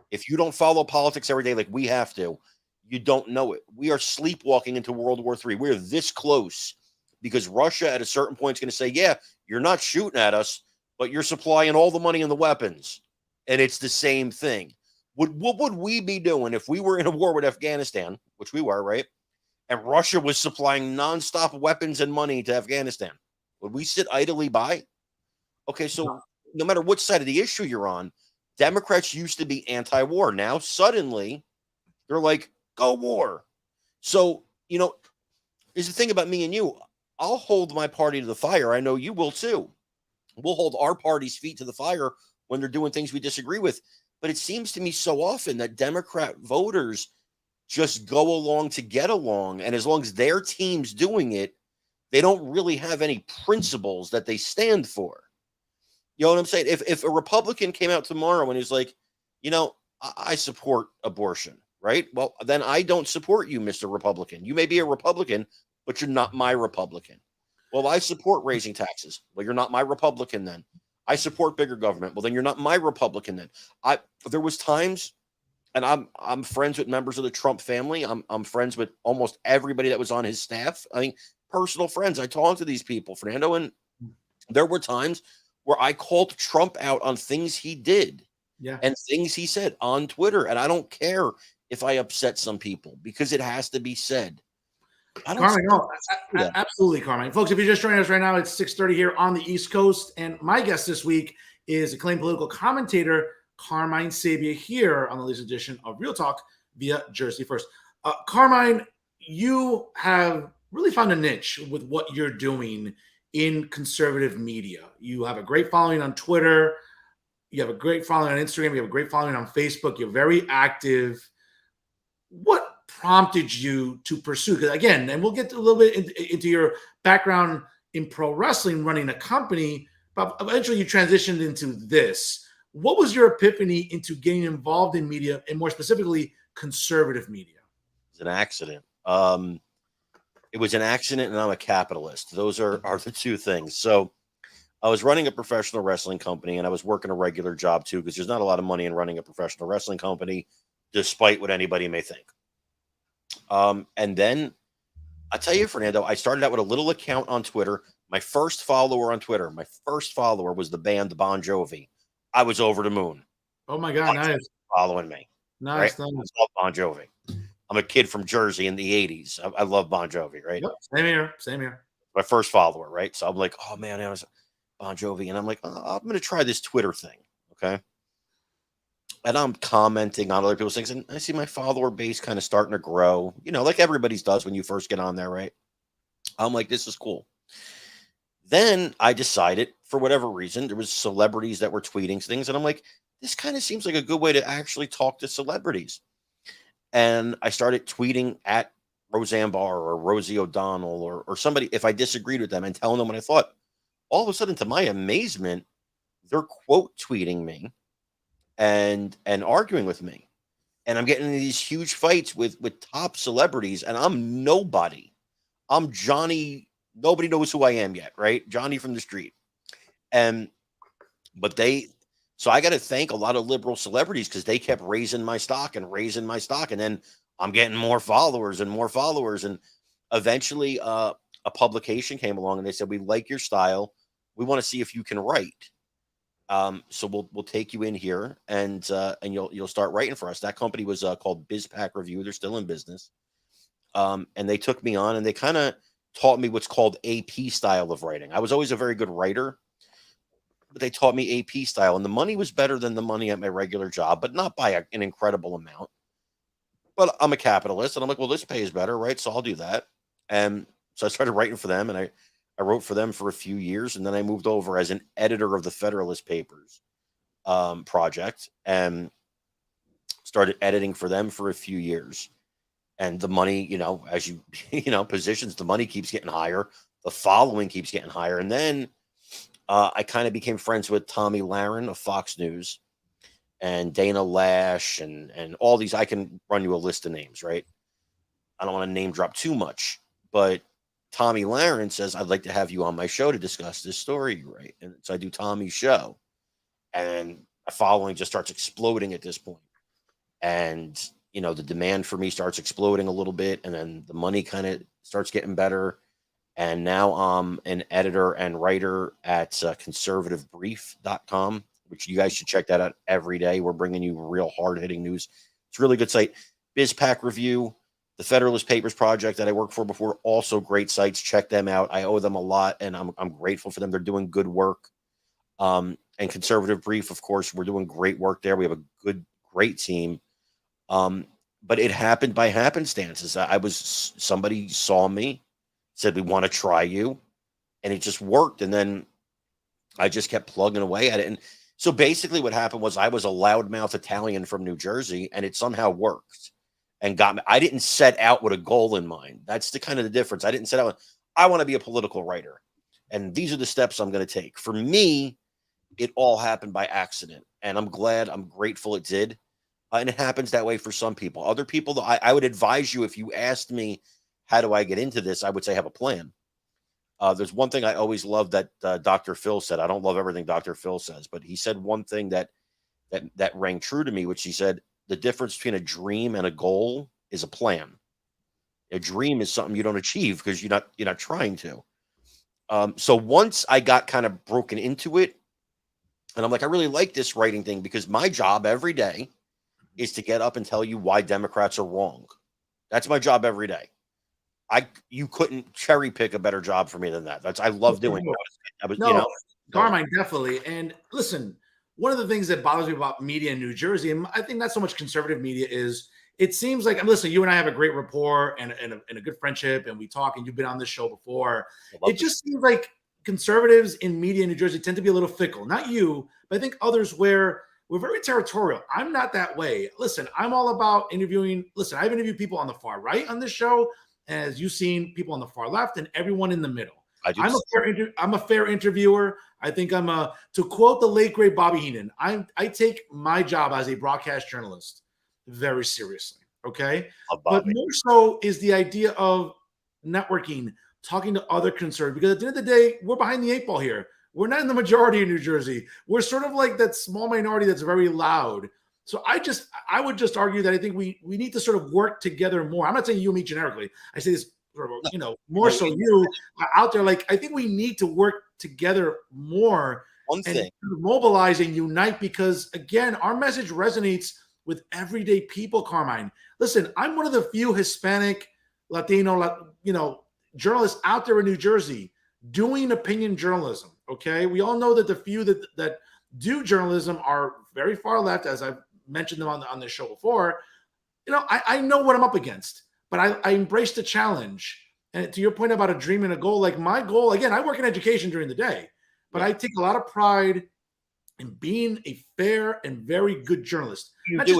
If you don't follow politics every day like we have to, you don't know it. We are sleepwalking into World War III. We're this close because Russia at a certain point is going to say, yeah, you're not shooting at us, but you're supplying all the money and the weapons. And it's the same thing. What would we be doing if we were in a war with Afghanistan, which we were, right? And Russia was supplying nonstop weapons and money to Afghanistan? Would we sit idly by? Okay, so no matter what side of the issue you're on, Democrats used to be anti-war. Now suddenly they're like, go war. So, here's the thing about me and you. I'll hold my party to the fire. I know you will too. We'll hold our party's feet to the fire when they're doing things we disagree with. But it seems to me so often that Democrat voters just go along to get along. And as long as their team's doing it, they don't really have any principles that they stand for. You know what I'm saying? If a Republican came out tomorrow and he's like, I support abortion, right? Well, then I don't support you, Mr. Republican. You may be a Republican, but you're not my Republican. Well, I support raising taxes. Well, you're not my Republican then. I support bigger government. Well, then you're not my Republican then. There was times, and I'm friends with members of the Trump family. I'm friends with almost everybody that was on his staff. I mean, personal friends. I talked to these people, Fernando, and there were times where I called Trump out on things he did and things he said on Twitter. And I don't care if I upset some people because it has to be said. Carmine, absolutely, Carmine. Folks, if you're just joining us right now, it's 6:30 here on the East Coast. And my guest this week is acclaimed political commentator Carmine Sabia here on the latest edition of Real Talk via Jersey First. Carmine, you have really found a niche with what you're doing in conservative media. You have a great following on Twitter. You have a great following on Instagram. You have a great following on Facebook. You're very active. What prompted you to pursue? Because again, and we'll get a little bit into your background in pro wrestling, running a company, but eventually you transitioned into this. What was your epiphany into getting involved in media, and more specifically, conservative media? It's an accident. It was an accident, and I'm a capitalist. Those are the two things. So I was running a professional wrestling company, and I was working a regular job too, because there's not a lot of money in running a professional wrestling company, despite what anybody may think. And then I tell you, Fernando, I started out with a little account on Twitter. My first follower on Twitter, was the band Bon Jovi. I was over the moon. Oh my God, nice. Following me. Nice. Right? I love Bon Jovi. I'm a kid from Jersey in the 80s. I love Bon Jovi, right? Yep, same here. My first follower, right? So I'm like, oh man, I was Bon Jovi. And I'm like, I'm going to try this Twitter thing. Okay. And I'm commenting on other people's things. And I see my follower base kind of starting to grow, like everybody's does when you first get on there, right? I'm like, this is cool. Then I decided, for whatever reason, there was celebrities that were tweeting things. And I'm like, this kind of seems like a good way to actually talk to celebrities. And I started tweeting at Roseanne Barr or Rosie O'Donnell or somebody if I disagreed with them and telling them what I thought. All of a sudden, to my amazement, they're quote tweeting me and arguing with me. And I'm getting into these huge fights with top celebrities, and I'm nobody. I'm Johnny. Nobody knows who I am yet, right? Johnny from the street. So I got to thank a lot of liberal celebrities because they kept raising my stock. And then I'm getting more followers. And eventually a publication came along and they said, we like your style. We want to see if you can write. So we'll take you in here and you'll start writing for us. That company was called BizPack Review. They're still in business. And they took me on and they kind of taught me what's called AP style of writing. I was always a very good writer, but they taught me AP style, and the money was better than the money at my regular job, but not by an incredible amount. But I'm a capitalist, and I'm like, well, this pays better, right? So I'll do that. And so I started writing for them, and I wrote for them for a few years, and then I moved over as an editor of the Federalist Papers project and started editing for them for a few years. And the money, as you, positions, the money keeps getting higher. The following keeps getting higher. And then I kind of became friends with Tommy Lahren of Fox News and Dana Lash and all these. I can run you a list of names, right? I don't want to name drop too much, but Tommy Lahren says, I'd like to have you on my show to discuss this story, right? And so I do Tommy's show, and a following just starts exploding at this point. And, the demand for me starts exploding a little bit, and then the money kind of starts getting better. And now I'm an editor and writer at conservativebrief.com, which you guys should check that out every day. We're bringing you real hard-hitting news. It's a really good site. BizPack Review, the Federalist Papers Project that I worked for before, also great sites. Check them out. I owe them a lot, and I'm grateful for them. They're doing good work. And Conservative Brief, of course, we're doing great work there. We have a great team. But it happened by happenstances. Somebody saw me, said, we want to try you. And it just worked. And then I just kept plugging away at it. And so basically what happened was I was a loudmouth Italian from New Jersey, and it somehow worked and got me. I didn't set out with a goal in mind. That's the kind of the difference. I didn't set out, I want to be a political writer, and these are the steps I'm going to take. For me, it all happened by accident, and I'm grateful it did. And it happens that way for some people. Other people, I would advise you, if you asked me, how do I get into this? I would say have a plan. There's one thing I always love that Dr. Phil said. I don't love everything Dr. Phil says, but he said one thing that rang true to me, which he said, the difference between a dream and a goal is a plan. A dream is something you don't achieve because you're not trying to. So once I got kind of broken into it, and I'm like, I really like this writing thing, because my job every day is to get up and tell you why Democrats are wrong. That's my job every day. You couldn't cherry pick a better job for me than that. I love doing it. Carmine, definitely. And listen, one of the things that bothers me about media in New Jersey, and I think not so much conservative media, is it seems like, and listen, you and I have a great rapport and a good friendship, and we talk, and you've been on this show before. It just seems like conservatives in media in New Jersey tend to be a little fickle. Not you, but I think others, where we're very territorial. I'm not that way. Listen, I'm all about interviewing. Listen, I've interviewed people on the far right on this show, as you've seen people on the far left, and everyone in the middle. I'm a fair interviewer. I think to quote the late great Bobby Heenan, I take my job as a broadcast journalist very seriously. Okay. But more so is the idea of networking, talking to other conservatives, because at the end of the day, we're behind the eight ball here. We're not in the majority in New Jersey. We're sort of like that small minority that's very loud. So I would just argue that I think we need to sort of work together more. I'm not saying you and me generically. I say this sort of, more so you out there. Like, I think we need to work together more and mobilize and unite, because again, our message resonates with everyday people, Carmine. Listen, I'm one of the few Hispanic, Latino, journalists out there in New Jersey doing opinion journalism. Okay. We all know that the few that do journalism are very far left, as I've mentioned them on this show before. I know what I'm up against, but I embrace the challenge. And to your point about a dream and a goal, like my goal, again, I work in education during the day, but I take a lot of pride in being a fair and very good journalist. What do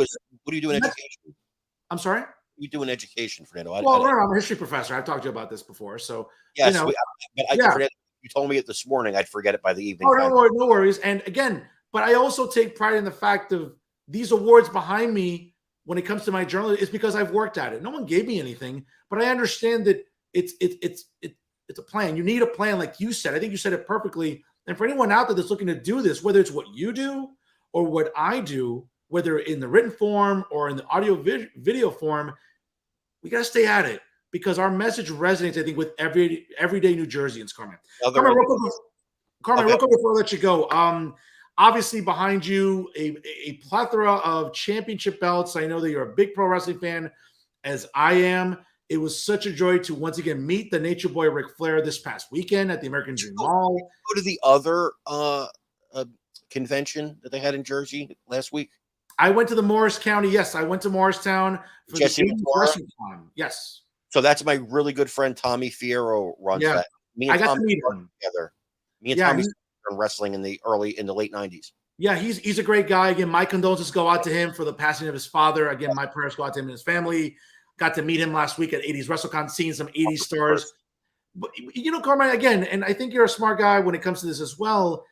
you do in education? I'm sorry? You do in education, Fernando? I'm a history professor. I've talked to you about this before. So, yes, you told me it this morning. I'd forget it by the evening. Oh, no worries. And again, but I also take pride in the fact of these awards behind me when it comes to my journalism is because I've worked at it. No one gave me anything, but I understand that it's a plan. You need a plan, like you said. I think you said it perfectly. And for anyone out there that's looking to do this, whether it's what you do or what I do, whether in the written form or in the audio video form, we got to stay at it, because our message resonates, I think, with everyday New Jerseyans. Carmine, real quick before I let you go. Obviously, behind you, a plethora of championship belts. I know that you're a big pro wrestling fan, as I am. It was such a joy to once again meet the Nature Boy Ric Flair this past weekend at the American Dream Mall. Go to the other convention that they had in Jersey last week? I went to the Morris County. Yes, I went to Morristown for Jesse the wrestling time. Yes. So that's my really good friend Tommy Fierro runs that. Me and Tommy meet him together. Me and Tommy started wrestling in the late 90s. Yeah, he's a great guy. Again, my condolences go out to him for the passing of his father. Again, my prayers go out to him and his family. Got to meet him last week at 80s WrestleCon, seeing some 80s stars. But Carmine, again, and I think you're a smart guy when it comes to this as well.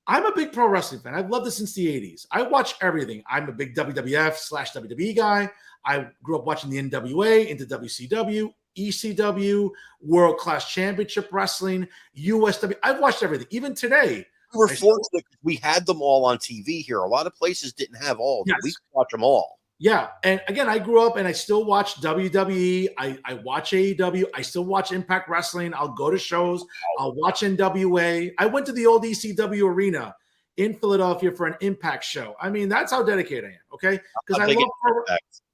I'm a big pro wrestling fan. I've loved this since the 80s. I watch everything. I'm a big WWF/WWE guy. I grew up watching the NWA, into WCW, ECW, World Class Championship Wrestling, USW. I've watched everything. Even today. We were fortunate. We had them all on TV here. A lot of places didn't have all. Yes. We could watch them all. Yeah. And again, I grew up and I still watch WWE. I watch AEW. I still watch Impact Wrestling. I'll go to shows. I'll watch NWA. I went to the old ECW arena in Philadelphia for an Impact show. I mean, that's how dedicated I am. Okay,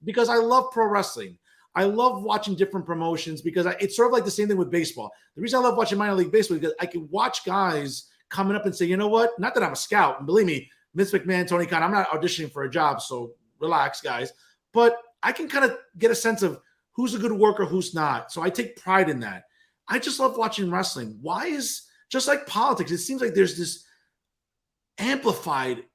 because I love pro wrestling. I love watching different promotions because it's sort of like the same thing with baseball. The reason I love watching minor league baseball is because I can watch guys coming up and say, you know what? Not that I'm a scout, and believe me, Vince McMahon, Tony Khan, I'm not auditioning for a job, so relax, guys. But I can kind of get a sense of who's a good worker, who's not. So I take pride in that. I just love watching wrestling. Why is, just like politics, it seems like there's this amplified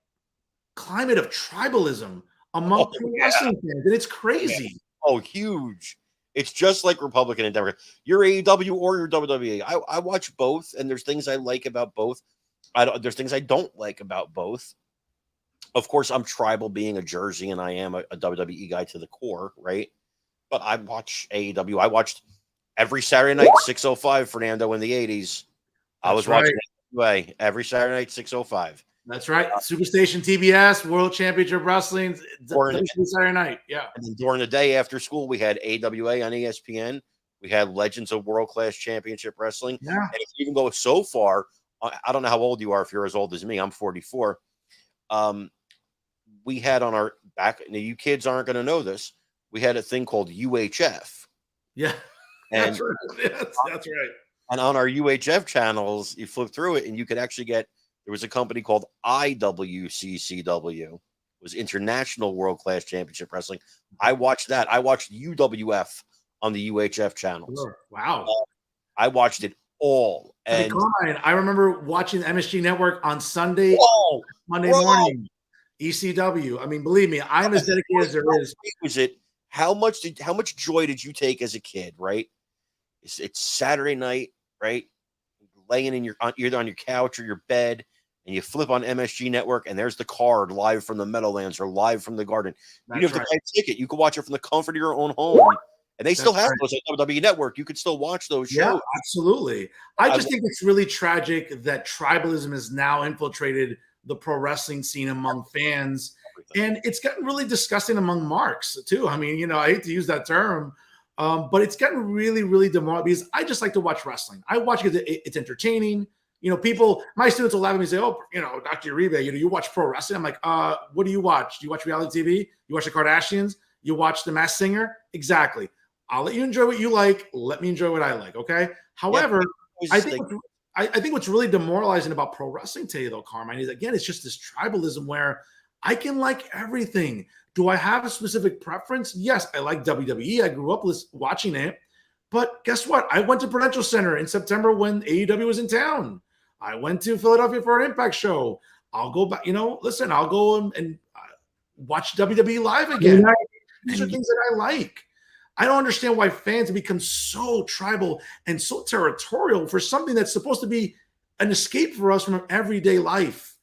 climate of tribalism among wrestling fans, and it's crazy. Oh, huge. It's just like Republican and Democrat. You're AEW or you're WWE. I watch both, and there's things I like about both. There's things I don't like about both. Of course, I'm tribal being a Jersey, and I am a WWE guy to the core, right? But I watch AEW. I watched every Saturday night, 6:05, Fernando, in the 80s. I was watching AEW every Saturday night, 6:05. That's right. Superstation TBS, World Championship Wrestling, Saturday night. Yeah. And then during the day after school, we had AWA on ESPN. We had Legends of World Class Championship Wrestling. Yeah. And if you can go so far, I don't know how old you are if you're as old as me. I'm 44. We had on our back, now you kids aren't going to know this, we had a thing called UHF. Yeah. And that's right. That's right. And on our UHF channels, you flip through it and you could actually get, there was a company called IWCCW. It was International World Class Championship Wrestling. I watched that. I watched UWF on the UHF channels. Sure. Wow. I watched it all. And Carmine, I remember watching the MSG Network on Sunday, Monday morning, ECW. I mean, believe me, I'm as dedicated as there is. Was it? How much joy did you take as a kid? Right. It's Saturday night, right? Laying in either on your couch or your bed, and you flip on MSG Network, and there's the card live from the Meadowlands or live from the Garden. You don't have to buy a ticket. You can watch it from the comfort of your own home. And they still have those on WWE Network. You could still watch those shows. Yeah, absolutely. I just think it's really tragic that tribalism has now infiltrated the pro wrestling scene among fans. And it's gotten really disgusting among marks, too. I mean, I hate to use that term, but it's gotten really, really demoralizing because I just like to watch wrestling. I watch it because it's entertaining. My students will laugh at me and say, oh, Dr. Uribe, you watch pro wrestling? I'm like, what do you watch? Do you watch reality TV? You watch the Kardashians? You watch The Masked Singer? Exactly. I'll let you enjoy what you like. Let me enjoy what I like, okay? However, I think what's really demoralizing about pro wrestling today, though, Carmine, is, again, it's just this tribalism where I can like everything. Do I have a specific preference? Yes, I like WWE. I grew up watching it. But guess what? I went to Prudential Center in September when AEW was in town. I went to Philadelphia for an Impact show. I'll go back, listen, I'll go and watch WWE live again. These are things that I like. I don't understand why fans have become so tribal and so territorial for something that's supposed to be an escape for us from everyday life.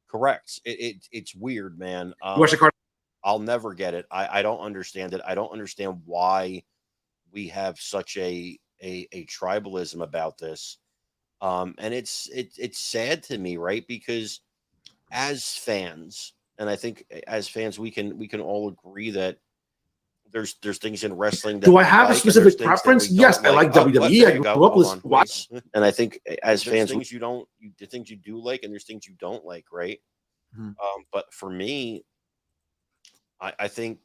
Correct. It's weird, man. I'll never get it. I don't understand it. I don't understand why we have such a tribalism about this. And it's sad to me, right? Because as fans, and I think as fans, we can all agree that there's things in wrestling that do I have a specific preference? Yes, I like WWE. I grew up watching, and I think as fans, things the things you do like, and there's things you don't like, right? Mm-hmm. But for me, I think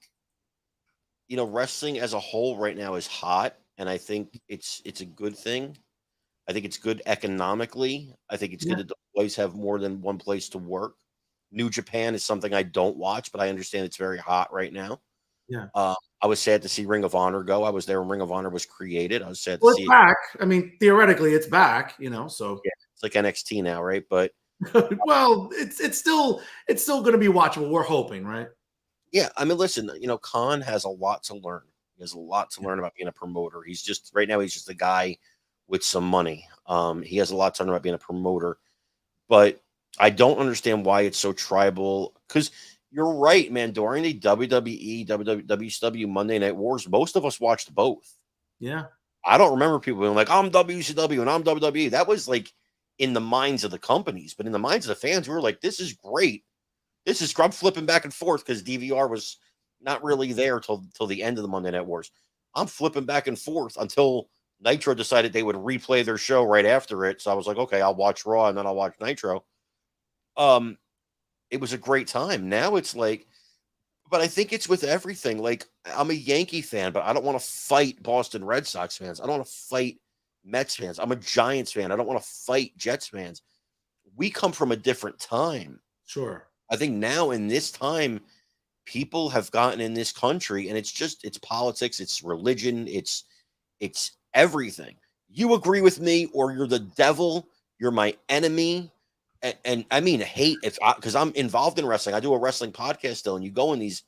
wrestling as a whole right now is hot, and I think it's a good thing. I think it's good economically. I think it's good that the boys have more than one place to work. New Japan is something I don't watch, but I understand it's very hot right now. Yeah. I was sad to see Ring of Honor go. I was there when Ring of Honor was created. I was sad to see it's back. I mean, theoretically, it's back. So it's like NXT now, right? But well, it's still going to be watchable. We're hoping, right? Yeah, I mean, listen, Khan has a lot to learn. He has a lot to learn about being a promoter. He's just a guy with some money. He has a lot to learn about being a promoter, but I don't understand why it's so tribal. Because you're right, man. During the WWE, WCW Monday Night Wars, most of us watched both. Yeah. I don't remember people being like, I'm WCW and I'm WWE. That was like in the minds of the companies, but in the minds of the fans, we were like, this is great. This is I'm flipping back and forth because DVR was not really there till the end of the Monday Night Wars. I'm flipping back and forth until Nitro decided they would replay their show right after it. So I was like, okay, I'll watch Raw and then I'll watch Nitro. It was a great time. Now it's like, but I think it's with everything. Like, I'm a Yankee fan, but I don't want to fight Boston Red Sox fans. I don't want to fight Mets fans. I'm a Giants fan. I don't want to fight Jets fans. We come from a different time. Sure. I think now in this time, people have gotten in this country, and it's politics, it's religion, it's everything. You agree with me, or you're the devil. You're my enemy. And I mean hate, because I'm involved in wrestling. I do a wrestling podcast still, and you go in these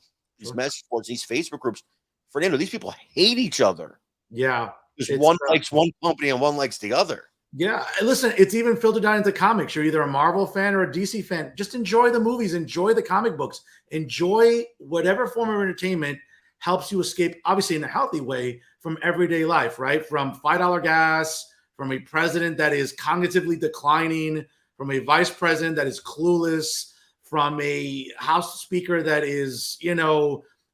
message boards, these Facebook groups. Fernando, these people hate each other. Yeah. Because one likes one company and one likes the other. Yeah. Listen, it's even filtered down into comics. You're either a Marvel fan or a DC fan. Just enjoy the movies, enjoy the comic books, enjoy whatever form of entertainment helps you escape, obviously in a healthy way, from everyday life, right? From $5 gas, from a president that is cognitively declining, from a vice president that is clueless, from a House Speaker that is,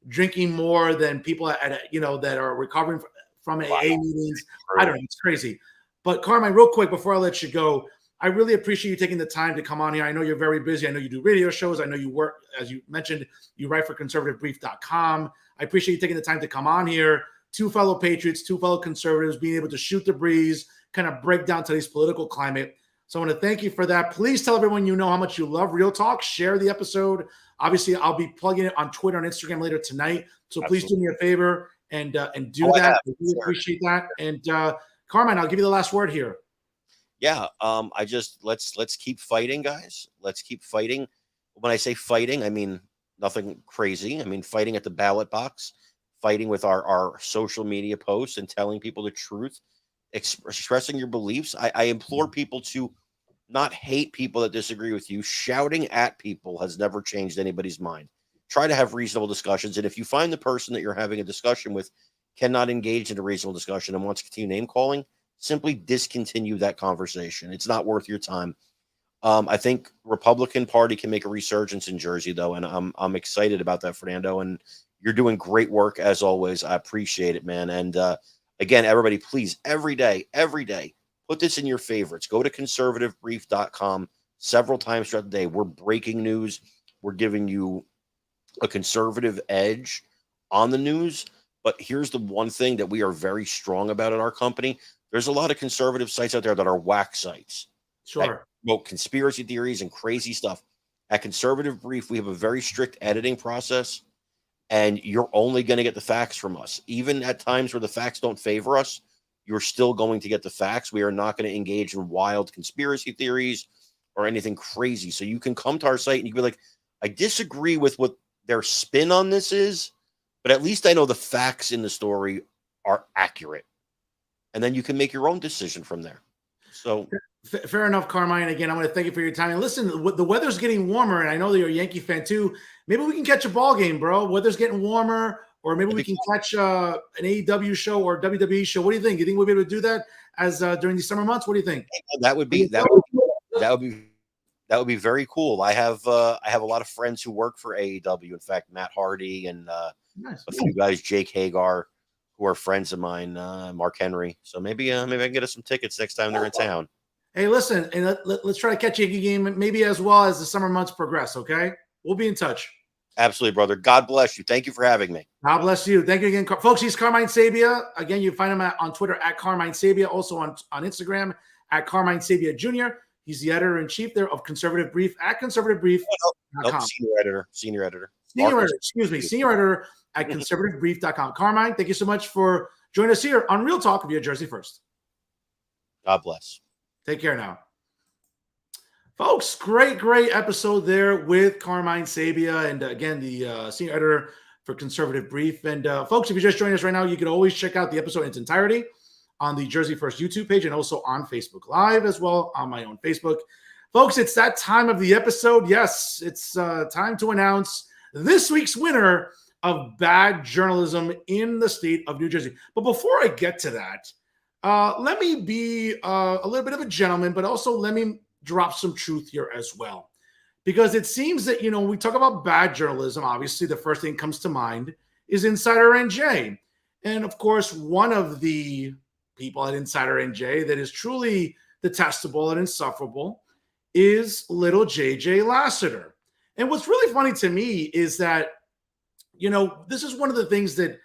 drinking more than people that are recovering from AA meetings. I don't know. It's crazy. But Carmine, real quick, before I let you go, I really appreciate you taking the time to come on here. I know you're very busy. I know you do radio shows. I know you work, as you mentioned, you write for conservativebrief.com. I appreciate you taking the time to come on here. Two fellow patriots, two fellow conservatives, being able to shoot the breeze, kind of break down today's political climate. So I want to thank you for that. Please tell everyone you know how much you love Real Talk. Share the episode. Obviously, I'll be plugging it on Twitter and Instagram later tonight. So please do me a favor and do that. I really appreciate that. And Carmine, I'll give you the last word here. Yeah, let's keep fighting, guys. Let's keep fighting. When I say fighting, I mean nothing crazy. I mean fighting at the ballot box, fighting with our social media posts and telling people the truth, expressing your beliefs. I implore people to not hate people that disagree with you. Shouting at people has never changed anybody's mind. Try to have reasonable discussions. And if you find the person that you're having a discussion with cannot engage in a reasonable discussion and wants to continue name calling, simply discontinue that conversation. It's not worth your time. I think Republican Party can make a resurgence in Jersey, though, and I'm excited about that, Fernando. And you're doing great work as always. I appreciate it, man. And again, everybody, please, every day, put this in your favorites. Go to conservativebrief.com several times throughout the day. We're breaking news. We're giving you a conservative edge on the news. But here's the one thing that we are very strong about at our company. There's a lot of conservative sites out there that are whack sites. Sure. Well, conspiracy theories and crazy stuff. At Conservative Brief, we have a very strict editing process, and you're only going to get the facts from us. Even at times where the facts don't favor us, you're still going to get the facts. We are not going to engage in wild conspiracy theories or anything crazy. So you can come to our site and you can be like, I disagree with what their spin on this is, but at least I know the facts in the story are accurate. And then you can make your own decision from there. So fair enough, Carmine. Again, I want to thank you for your time. And listen, the weather's getting warmer, and I know that you're a Yankee fan too. Maybe we can catch a ball game, bro. Weather's getting warmer, or maybe we can catch an AEW show or WWE show. What do you think? You think we'll be able to do that as during these summer months? What do you think? That would be very cool. I have a lot of friends who work for AEW. In fact, Matt Hardy and Nice. a few guys, Jake Hagar, who are friends of mine, Mark Henry. So maybe I can get us some tickets next time they're in town. Hey, listen, and let's try to catch a Yankee game maybe as well as the summer months progress, okay? We'll be in touch. Absolutely, brother. God bless you. Thank you for having me. God bless you. Thank you again. Folks, he's Carmine Sabia. Again, you find him on Twitter at Carmine Sabia, also on Instagram at Carmine Sabia Jr. He's the editor-in-chief there of Conservative Brief at conservativebrief.com. Senior editor at conservativebrief.com. Carmine, thank you so much for joining us here on Real Talk via Jersey First. God bless. Take care now. Folks, great episode there with Carmine Sabia, and again, the senior editor for Conservative Brief. And folks, if you're just joining us right now, you can always check out the episode in its entirety on the Jersey First YouTube page and also on Facebook Live as well on my own Facebook. Folks, it's that time of the episode. Yes, it's time to announce this week's winner of bad journalism in the state of New Jersey. But before I get to that, let me be a little bit of a gentleman, but also let me drop some truth here as well. Because it seems that, when we talk about bad journalism, obviously the first thing that comes to mind is Insider NJ. And of course, one of the people at Insider NJ that is truly detestable and insufferable is little JJ Lassiter. And what's really funny to me is that, this is one of the things that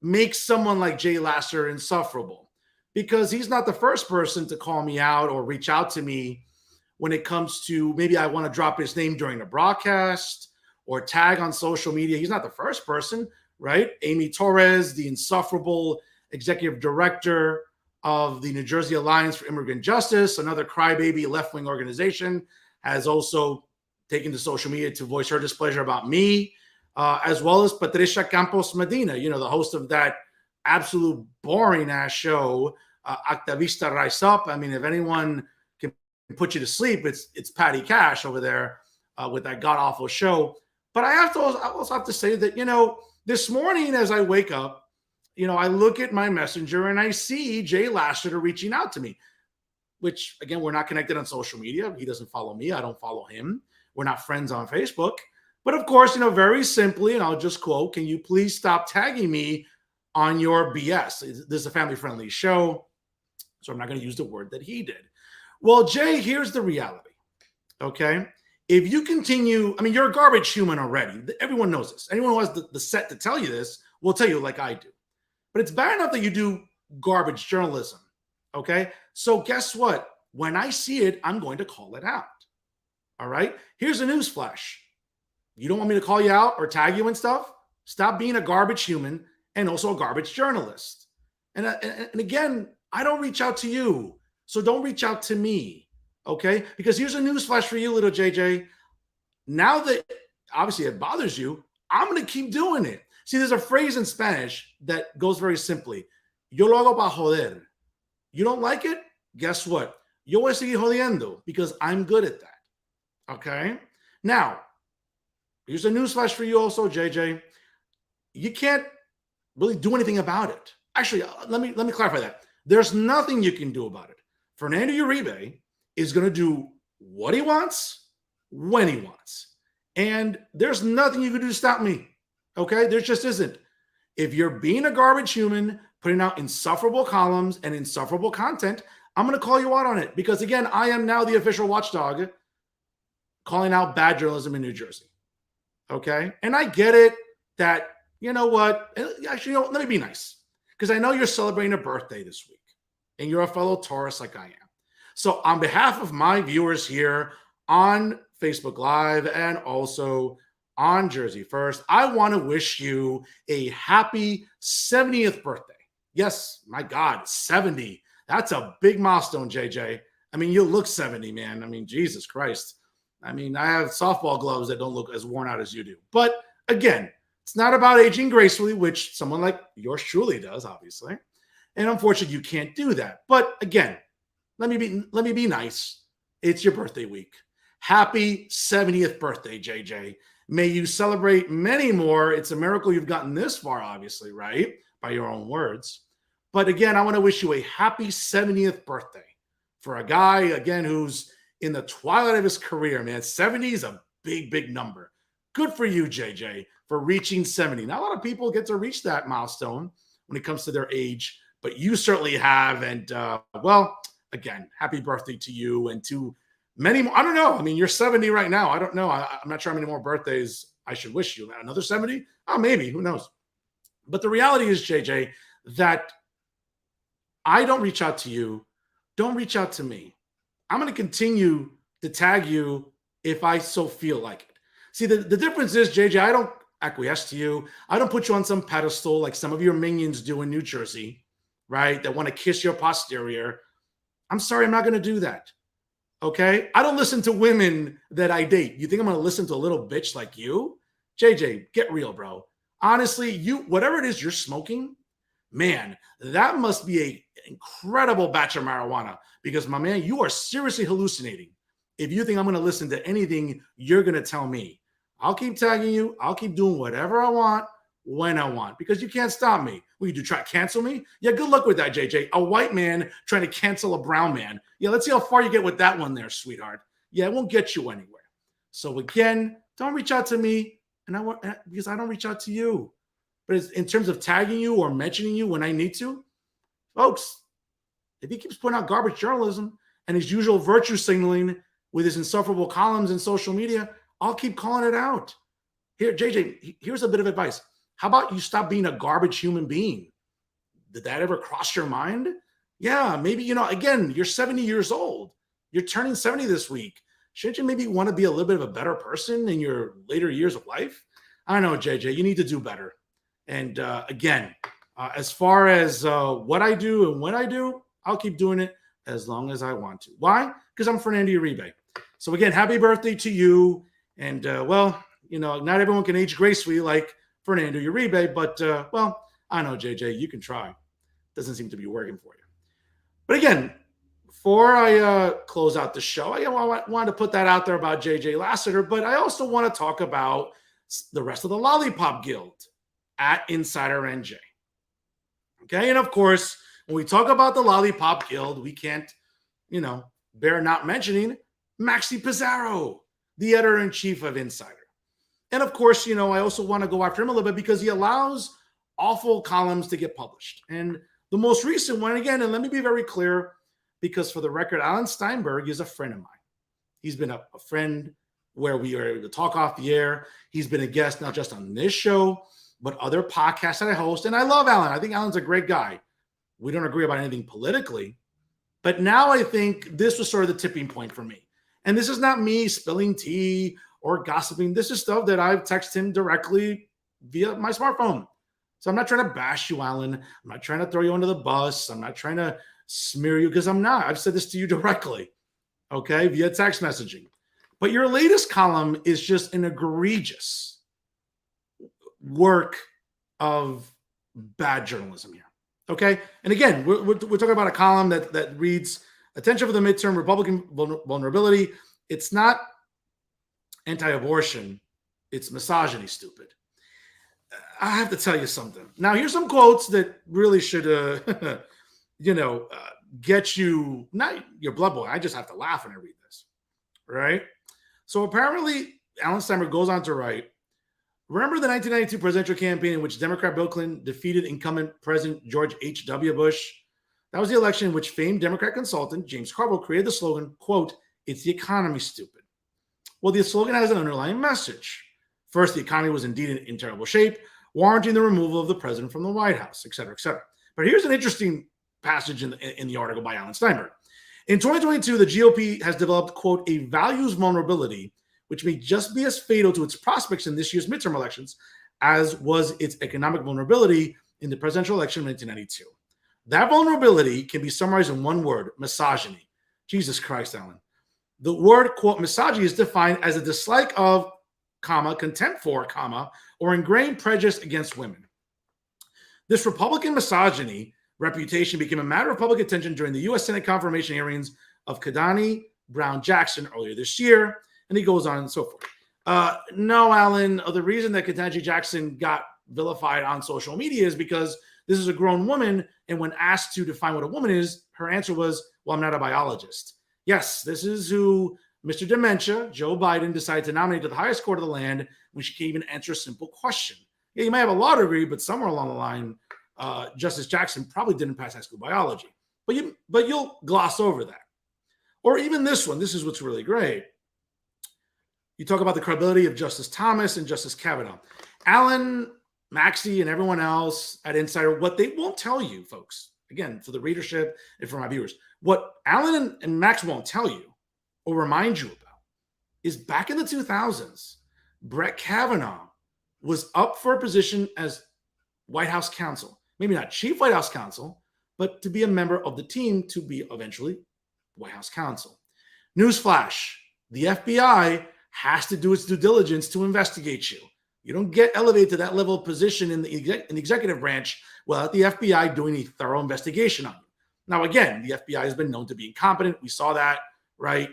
makes someone like Jay Lassiter insufferable, because he's not the first person to call me out or reach out to me when it comes to maybe I want to drop his name during the broadcast or tag on social media. He's not the first person, right? Amy Torres, the insufferable executive director of the New Jersey Alliance for Immigrant Justice, another crybaby left-wing organization, has also taken to social media to voice her displeasure about me, as well as Patricia Campos Medina, the host of that absolute boring-ass show, Activista Rise Up. I mean, if anyone can put you to sleep, it's Patty Cash over there with that god-awful show. But I also have to say that, this morning as I wake up, I look at my messenger and I see Jay Lassiter reaching out to me, which, again, we're not connected on social media. He doesn't follow me. I don't follow him. We're not friends on Facebook. But of course, very simply, and I'll just quote, can you please stop tagging me on your BS? This is a family-friendly show, so I'm not going to use the word that he did. Well, Jay, here's the reality, okay? If you continue, you're a garbage human already. Everyone knows this. Anyone who has the set to tell you this will tell you like I do. But it's bad enough that you do garbage journalism, okay? So guess what? When I see it, I'm going to call it out, all right? Here's a news flash. You don't want me to call you out or tag you and stuff? Stop being a garbage human and also a garbage journalist. And again, I don't reach out to you, so don't reach out to me, okay? Because here's a news flash for you, little JJ. Now that obviously it bothers you, I'm going to keep doing it. See, there's a phrase in Spanish that goes very simply. Yo lo hago para joder. You don't like it? Guess what? Yo voy a seguir jodiendo because I'm good at that. Okay? Now, here's a newsflash for you also, JJ. You can't really do anything about it. Actually, let me clarify that. There's nothing you can do about it. Fernando Uribe is going to do what he wants, when he wants. And there's nothing you can do to stop me. Okay? There just isn't. If you're being a garbage human, putting out insufferable columns and insufferable content, I'm going to call you out on it. Because again, I am now the official watchdog calling out bad journalism in New Jersey. Okay? And I get it that, you know what? Actually, let me be nice. Because I know you're celebrating a birthday this week. And you're a fellow Taurus like I am. So on behalf of my viewers here on Facebook Live and also on Jersey First, I want to wish you a happy 70th birthday. Yes, my God, 70. That's a big milestone, JJ. You look 70, man. Jesus Christ. I have softball gloves that don't look as worn out as you do. But again, it's not about aging gracefully, which someone like yours truly does, obviously. And unfortunately, you can't do that. But again, let me be nice. It's your birthday week. Happy 70th birthday, JJ. May you celebrate many more. It's a miracle you've gotten this far, obviously, right? By your own words. But again, I want to wish you a happy 70th birthday for a guy, again, who's in the twilight of his career, man. 70 is a big, big number. Good for you, JJ, for reaching 70. Not a lot of people get to reach that milestone when it comes to their age, but you certainly have. And, well, again, happy birthday to you and to many more. I don't know. You're 70 right now. I don't know. I'm not sure how many more birthdays I should wish you. Another 70? Oh, maybe. Who knows? But the reality is, JJ, that I don't reach out to you. Don't reach out to me. I'm going to continue to tag you if I so feel like it. See, the difference is, JJ, I don't acquiesce to you. I don't put you on some pedestal like some of your minions do in New Jersey, right? That want to kiss your posterior. I'm sorry, I'm not going to do that. Okay? I don't listen to women that I date. You think I'm going to listen to a little bitch like you? JJ, get real, bro. Honestly, whatever it is you're smoking, man, that must be an incredible batch of marijuana because, my man, you are seriously hallucinating if you think I'm going to listen to anything you're going to tell me. I'll keep tagging you. I'll keep doing whatever I want when I want because you can't stop me. Will you try to cancel me? Yeah, good luck with that, JJ. A white man trying to cancel a brown man. Yeah, let's see how far you get with that one there, sweetheart. Yeah, it won't get you anywhere. So again, don't reach out to me because I don't reach out to you. But in terms of tagging you or mentioning you when I need to, folks, if he keeps putting out garbage journalism and his usual virtue signaling, with his insufferable columns in social media, I'll keep calling it out. Here, JJ, here's a bit of advice. How about you stop being a garbage human being? Did that ever cross your mind? Yeah, maybe, again, you're 70 years old. You're turning 70 this week. Shouldn't you maybe want to be a little bit of a better person in your later years of life? I know, JJ, you need to do better. And again, as far as what I do and when I do, I'll keep doing it as long as I want to. Why? Because I'm Fernando Uribe. So again, happy birthday to you. And not everyone can age gracefully like Fernando Uribe, but I know, JJ, you can try. Doesn't seem to be working for you. But again, before I close out the show, I wanted to put that out there about JJ Lassiter, but I also want to talk about the rest of the Lollipop Guild at Insider NJ. Okay, and of course, when we talk about the Lollipop Guild, we can't, bear not mentioning Maxi Pizarro, the editor-in-chief of Insider. And of course, I also want to go after him a little bit because he allows awful columns to get published. And the most recent one, again, and let me be very clear, because for the record, Alan Steinberg is a friend of mine. He's been a friend where we are able to talk off the air. He's been a guest not just on this show, but other podcasts that I host. And I love Alan. I think Alan's a great guy. We don't agree about anything politically. But now I think this was sort of the tipping point for me. And this is not me spilling tea or gossiping. This is stuff that I've texted him directly via my smartphone. So I'm not trying to bash you, Alan. I'm not trying to throw you under the bus. I'm not trying to smear you because I'm not. I've said this to you directly, okay, via text messaging. But your latest column is just an egregious work of bad journalism here, okay? And again, we're talking about a column that reads, attention for the midterm Republican vulnerability. It's not anti-abortion. It's misogyny, stupid. I have to tell you something. Now, here's some quotes that really should, get you, not your blood boiling. I just have to laugh when I read this, right? So apparently, Alan Steinberg goes on to write, remember the 1992 presidential campaign in which Democrat Bill Clinton defeated incumbent President George H.W. Bush? That was the election in which famed Democrat consultant James Carville created the slogan, quote, "It's the economy, stupid." Well, the slogan has an underlying message. First, the economy was indeed in terrible shape, warranting the removal of the president from the White House, et cetera, et cetera. But here's an interesting passage in the article by Alan Steinberg. In 2022, the GOP has developed, quote, "a values vulnerability, which may just be as fatal to its prospects in this year's midterm elections as was its economic vulnerability in the presidential election of 1992. That vulnerability can be summarized in one word, misogyny." Jesus Christ, Alan. The word, quote, misogyny is defined as a dislike of, comma, contempt for, comma, or ingrained prejudice against women. This Republican misogyny reputation became a matter of public attention during the U.S. Senate confirmation hearings of Ketanji Brown Jackson earlier this year, and he goes on and so forth. No, Alan, the reason that Ketanji Jackson got vilified on social media is because this is a grown woman, and when asked to define what a woman is, her answer was, well, I'm not a biologist. Yes, this is who Mr. Dementia, Joe Biden, decided to nominate to the highest court of the land when she can't even answer a simple question. Yeah, you might have a law degree, but somewhere along the line, Justice Jackson probably didn't pass high school biology. But you'll gloss over that. Or even this one. This is what's really great. You talk about the credibility of Justice Thomas and Justice Kavanaugh. Alan, Maxie, and everyone else at Insider, what they won't tell you, folks, again, for the readership and for my viewers, what Alan and Max won't tell you or remind you about is back in the 2000s, Brett Kavanaugh was up for a position as White House counsel. Maybe not chief White House counsel, but to be a member of the team to be eventually White House counsel. Newsflash, the FBI has to do its due diligence to investigate you. You don't get elevated to that level of position in the executive branch without the FBI doing a thorough investigation on you. Now, again, the FBI has been known to be incompetent. We saw that, right,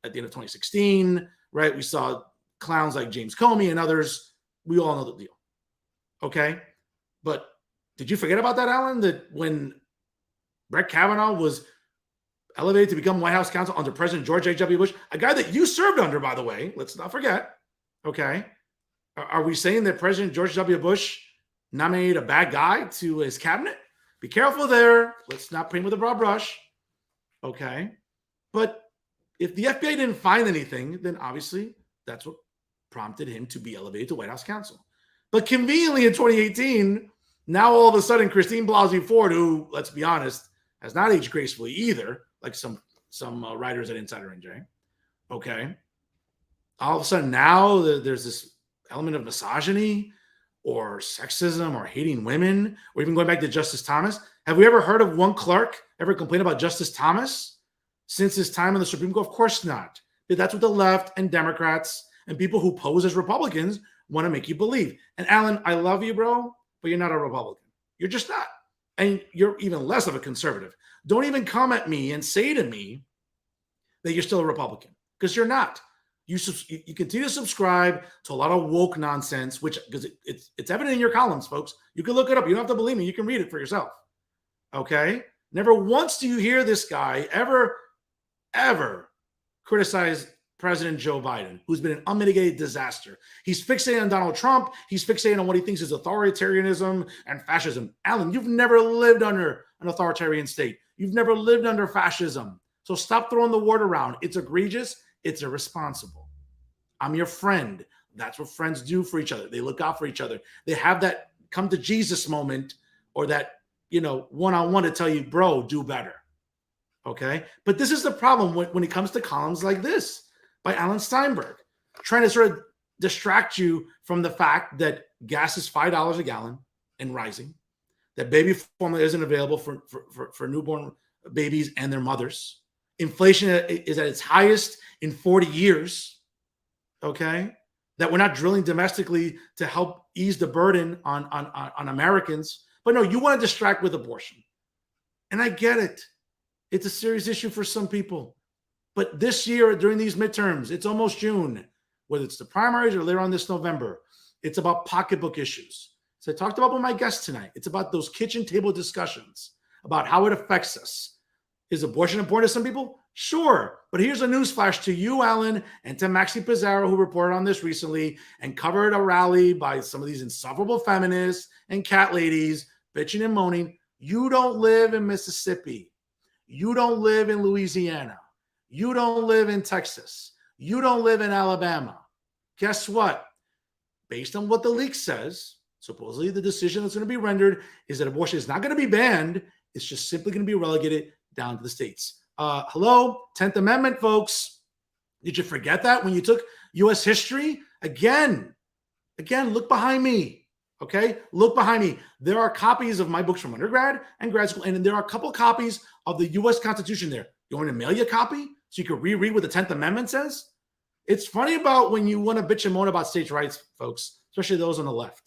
at the end of 2016, right? We saw clowns like James Comey and others. We all know the deal, okay? But did you forget about that, Alan, that when Brett Kavanaugh was elevated to become White House counsel under President George H.W. Bush, a guy that you served under, by the way, let's not forget, okay? Are we saying that President George W. Bush nominated a bad guy to his cabinet? Be careful there. Let's not paint with a broad brush, okay? But If the FBI didn't find anything, then obviously that's what prompted him to be elevated to White House counsel. But conveniently in 2018, now all of a sudden Christine Blasey Ford, who, let's be honest, has not aged gracefully either, like some writers at Insider NJ, okay? All of a sudden now there's this element of misogyny or sexism or hating women, or even going back to Justice Thomas. Have we ever heard of one clerk ever complain about Justice Thomas since his time in the Supreme Court? Of course not. That's what the left and Democrats and people who pose as Republicans want to make you believe. And Alan, I love you, bro, but you're not a Republican. You're just not. And you're even less of a conservative. Don't even come at me and say to me that you're still a Republican, because you're not. You continue to subscribe to a lot of woke nonsense, which, because it's evident in your columns, folks. You can look it up. You don't have to believe me. You can read it for yourself. Okay? Never once do you hear this guy ever criticize President Joe Biden, who's been an unmitigated disaster. He's fixated on Donald Trump. He's fixated on what he thinks is authoritarianism and fascism. Alan, you've never lived under an authoritarian state. You've never lived under fascism. So stop throwing the word around. It's egregious. It's irresponsible. I'm your friend. That's what friends do for each other. They look out for each other. They have that come to Jesus moment, or that, one-on-one to tell you, bro, do better. Okay? But this is the problem when it comes to columns like this by Alan Steinberg, trying to sort of distract you from the fact that gas is $5 a gallon and rising, that baby formula isn't available for newborn babies and their mothers. Inflation is at its highest in 40 years, okay? That we're not drilling domestically to help ease the burden on Americans. But no, you want to distract with abortion. And I get it. It's a serious issue for some people. But this year, during these midterms, it's almost June, whether it's the primaries or later on this November, it's about pocketbook issues. So I talked about with my guest tonight. It's about those kitchen table discussions about how it affects us. Is abortion important to some people? Sure. But here's a newsflash to you, Alan, and to Maxi Pizarro, who reported on this recently and covered a rally by some of these insufferable feminists and cat ladies bitching and moaning. You don't live in Mississippi. You don't live in Louisiana. You don't live in Texas. You don't live in Alabama. Guess what? Based on what the leak says, supposedly the decision that's going to be rendered is that abortion is not going to be banned. It's just simply going to be relegated down to the states. Hello, 10th Amendment, folks. Did you forget that when you took U.S. history? Again, look behind me, okay? Look behind me. There are copies of my books from undergrad and grad school, and there are a couple copies of the U.S. Constitution there. You want to mail you a copy so you can reread what the 10th Amendment says? It's funny about when you want to bitch and moan about states' rights, folks, especially those on the left,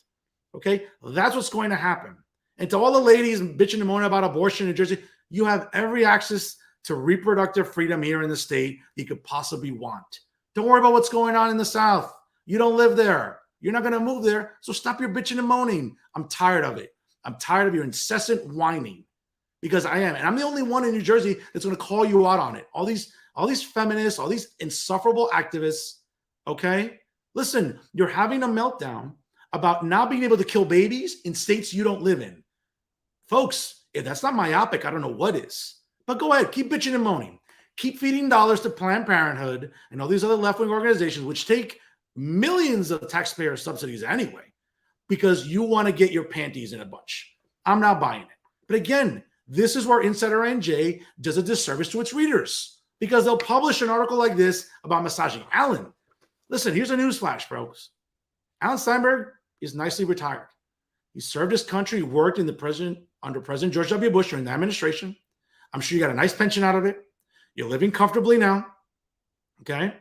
okay? That's what's going to happen. And to all the ladies bitching and moaning about abortion in New Jersey, you have every access to reproductive freedom here in the state you could possibly want. Don't worry about what's going on in the South. You don't live there. You're not going to move there. So stop your bitching and moaning. I'm tired of it. I'm tired of your incessant whining, because I am. And I'm the only one in New Jersey that's going to call you out on it. All these feminists, all these insufferable activists, okay? Listen, you're having a meltdown about not being able to kill babies in states you don't live in. Folks, if that's not myopic, I don't know what is. But go ahead, keep bitching and moaning. Keep feeding dollars to Planned Parenthood and all these other left-wing organizations, which take millions of taxpayer subsidies anyway, because you want to get your panties in a bunch. I'm not buying it. But again, this is where Insider NJ does a disservice to its readers, because they'll publish an article like this about misogyny. Alan, listen, here's a newsflash, folks. Alan Steinberg is nicely retired. He served his country, worked under President George W. Bush during the administration. I'm sure you got a nice pension out of it. You're living comfortably now, okay?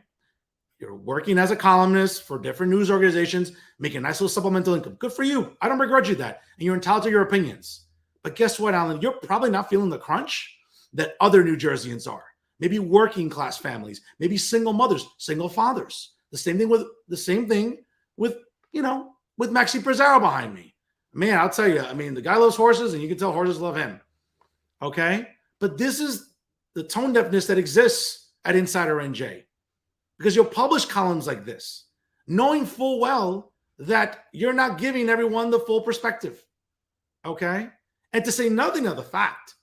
You're working as a columnist for different news organizations, making a nice little supplemental income. Good for you. I don't begrudge you that. And you're entitled to your opinions. But guess what, Alan? You're probably not feeling the crunch that other New Jerseyans are. Maybe working class families, maybe single mothers, single fathers. The same thing with Maxi Pizarro behind me. Man, I'll tell you, I mean, the guy loves horses, and you can tell horses love him. Okay? But this is the tone deafness that exists at Insider NJ, because you'll publish columns like this, knowing full well that you're not giving everyone the full perspective. Okay? And to say nothing of the fact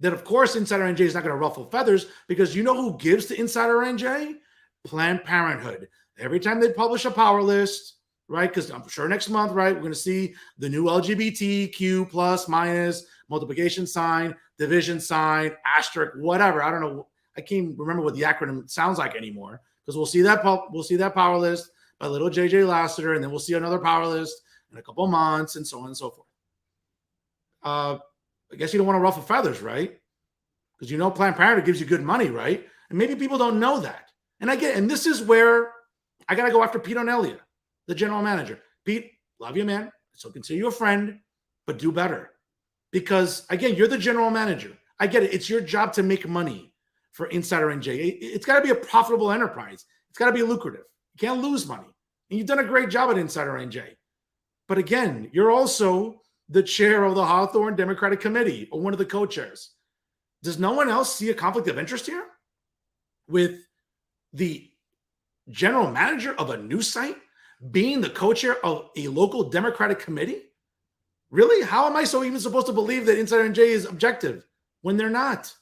that, of course, Insider NJ is not going to ruffle feathers, because you know who gives to Insider NJ? Planned Parenthood. Every time they publish a power list, right? Because I'm sure next month, right, we're going to see the new LGBTQ plus minus multiplication sign, division sign, asterisk, whatever. I don't know. I can't remember what the acronym sounds like anymore, because we'll see that power list by little JJ Lassiter, and then we'll see another power list in a couple months, and so on and so forth. I guess you don't want to ruffle feathers, right? Because you know Planned Parenthood gives you good money, right? And maybe people don't know that. And I get, and this is where I got to go after Pete Onelia, the general manager. Pete, love you, man. So consider you a friend, but do better. Because again, you're the general manager. I get it. It's your job to make money for Insider NJ. It's got to be a profitable enterprise. It's got to be lucrative. You can't lose money. And you've done a great job at Insider NJ. But again, you're also the chair of the Hawthorne Democratic Committee, or one of the co-chairs. Does no one else see a conflict of interest here with the general manager of a news site being the co-chair of a local Democratic committee? Really? How am I so even supposed to believe that Insider NJ is objective when they're not?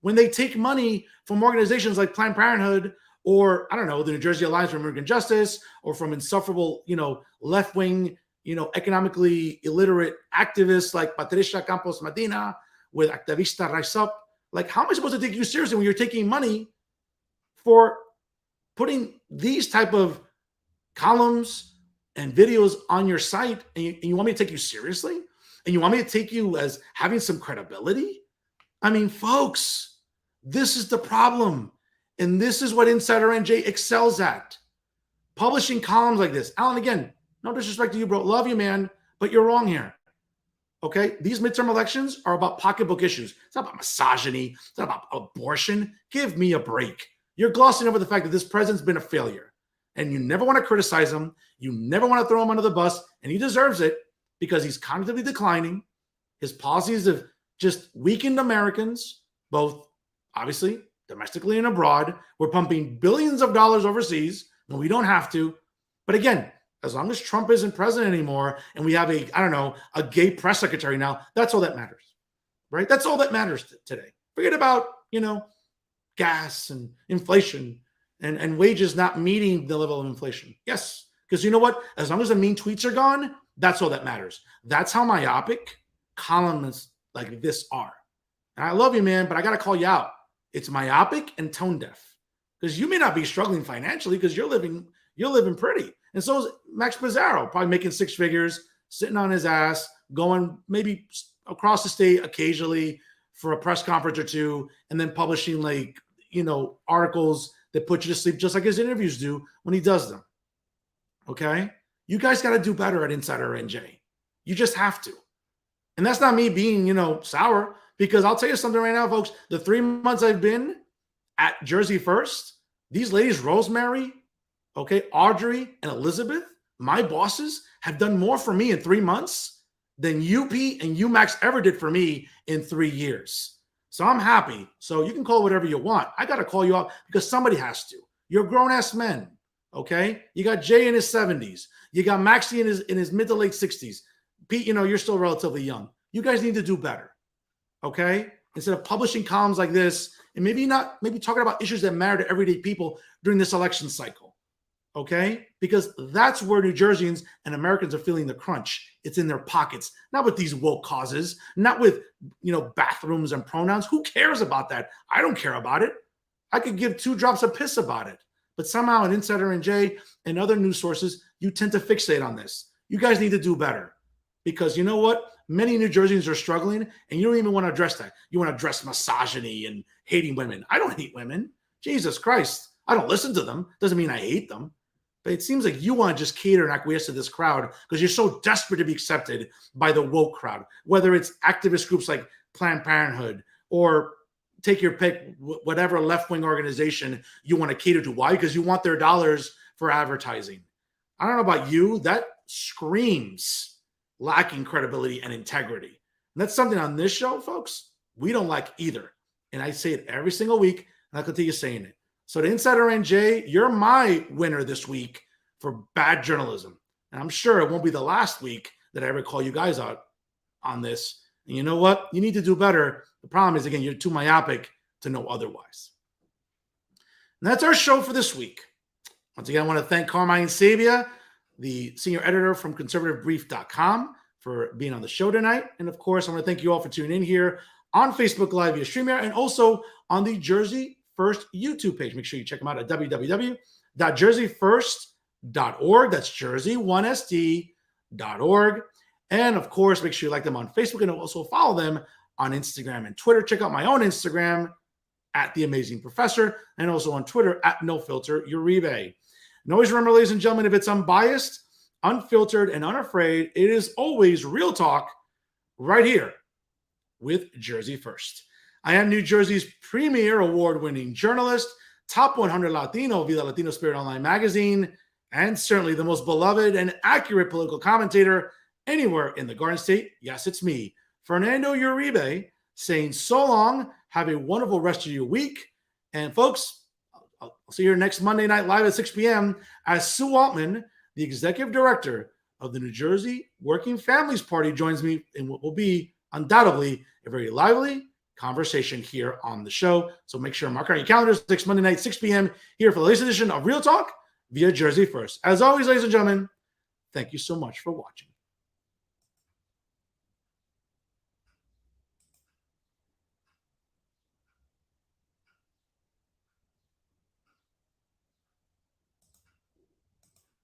When they take money from organizations like Planned Parenthood, or I don't know, the New Jersey Alliance for American Justice, or from insufferable, left-wing, economically illiterate activists like Patricia Campos Medina with Activista Rise Up. Like, how am I supposed to take you seriously when you're taking money for putting these type of columns and videos on your site, and you want me to take you seriously? And you want me to take you as having some credibility? I mean, folks, this is the problem. And this is what Insider NJ excels at. Publishing columns like this. Alan, again, no disrespect to you, bro. Love you, man. But you're wrong here. Okay? These midterm elections are about pocketbook issues. It's not about misogyny. It's not about abortion. Give me a break. You're glossing over the fact that this president's been a failure. And you never want to criticize him. You never want to throw him under the bus. And he deserves it, because he's cognitively declining. His policies have just weakened Americans, both obviously domestically and abroad. We're pumping billions of dollars overseas when we don't have to. But again, as long as Trump isn't president anymore and we have a gay press secretary now, that's all that matters, right? That's all that matters today. Forget about, gas and inflation and wages not meeting the level of inflation. Yes, because you know what? As long as the mean tweets are gone, that's all that matters. That's how myopic columnists like this are. And I love you, man, but I got to call you out. It's myopic and tone deaf, because you may not be struggling financially because you're living pretty. And so is Max Pizarro, probably making six figures, sitting on his ass, going maybe across the state occasionally for a press conference or two, and then publishing articles that put you to sleep, just like his interviews do when he does them. Okay? You guys got to do better at Insider NJ. You just have to. And that's not me being, sour, because I'll tell you something right now, folks. The 3 months I've been at Jersey First, these ladies, Rosemary, Audrey, and Elizabeth, my bosses, have done more for me in 3 months than UP and UMax ever did for me in 3 years. So I'm happy. So you can call it whatever you want. I got to call you out because somebody has to. You're grown-ass men, okay? You got Jay in his 70s. You got Maxie in his mid to late 60s. Pete, you're still relatively young. You guys need to do better, okay? Instead of publishing columns like this, and maybe talking about issues that matter to everyday people during this election cycle, okay? Because that's where New Jerseyans and Americans are feeling the crunch. It's in their pockets, not with these woke causes, not with, bathrooms and pronouns. Who cares about that? I don't care about it. I could give 2 drops of piss about it. But somehow at Insider NJ and other news sources, you tend to fixate on this. You guys need to do better, because you know what? Many New Jerseyans are struggling, and you don't even want to address that. You want to address misogyny and hating women. I don't hate women. Jesus Christ. I don't listen to them. Doesn't mean I hate them. But it seems like you want to just cater and acquiesce to this crowd because you're so desperate to be accepted by the woke crowd, whether it's activist groups like Planned Parenthood or take your pick, whatever left-wing organization you want to cater to. Why? Because you want their dollars for advertising. I don't know about you. That screams lacking credibility and integrity. And that's something on this show, folks, we don't like either. And I say it every single week, and I'll continue saying it. So to Insider NJ, you're my winner this week for bad journalism. And I'm sure it won't be the last week that I ever call you guys out on this. And you know what? You need to do better. The problem is, again, you're too myopic to know otherwise. And that's our show for this week. Once again, I want to thank Carmine Sabia, the senior editor from conservativebrief.com, for being on the show tonight. And of course, I want to thank you all for tuning in here on Facebook Live via StreamYard and also on the Jersey First YouTube page. Make sure you check them out at www.jerseyfirst.org. That's jersey1st.org. And of course, make sure you like them on Facebook and also follow them on Instagram and Twitter. Check out my own Instagram at The Amazing Professor and also on Twitter at NoFilterUribe. And always remember, ladies and gentlemen, if it's unbiased, unfiltered, and unafraid, it is always real talk right here with Jersey First. I am New Jersey's premier award-winning journalist, top 100 Latino via the Latino Spirit Online magazine, and certainly the most beloved and accurate political commentator anywhere in the Garden State. Yes, it's me, Fernando Uribe, saying so long. Have a wonderful rest of your week. And folks, I'll see you next Monday night live at 6 p.m. as Sue Altman, the executive director of the New Jersey Working Families Party, joins me in what will be undoubtedly a very lively conversation here on the show. So make sure to mark on your calendars next Monday night, 6 p.m. here for the latest edition of Real Talk via Jersey First. As always, ladies and gentlemen, thank you so much for watching.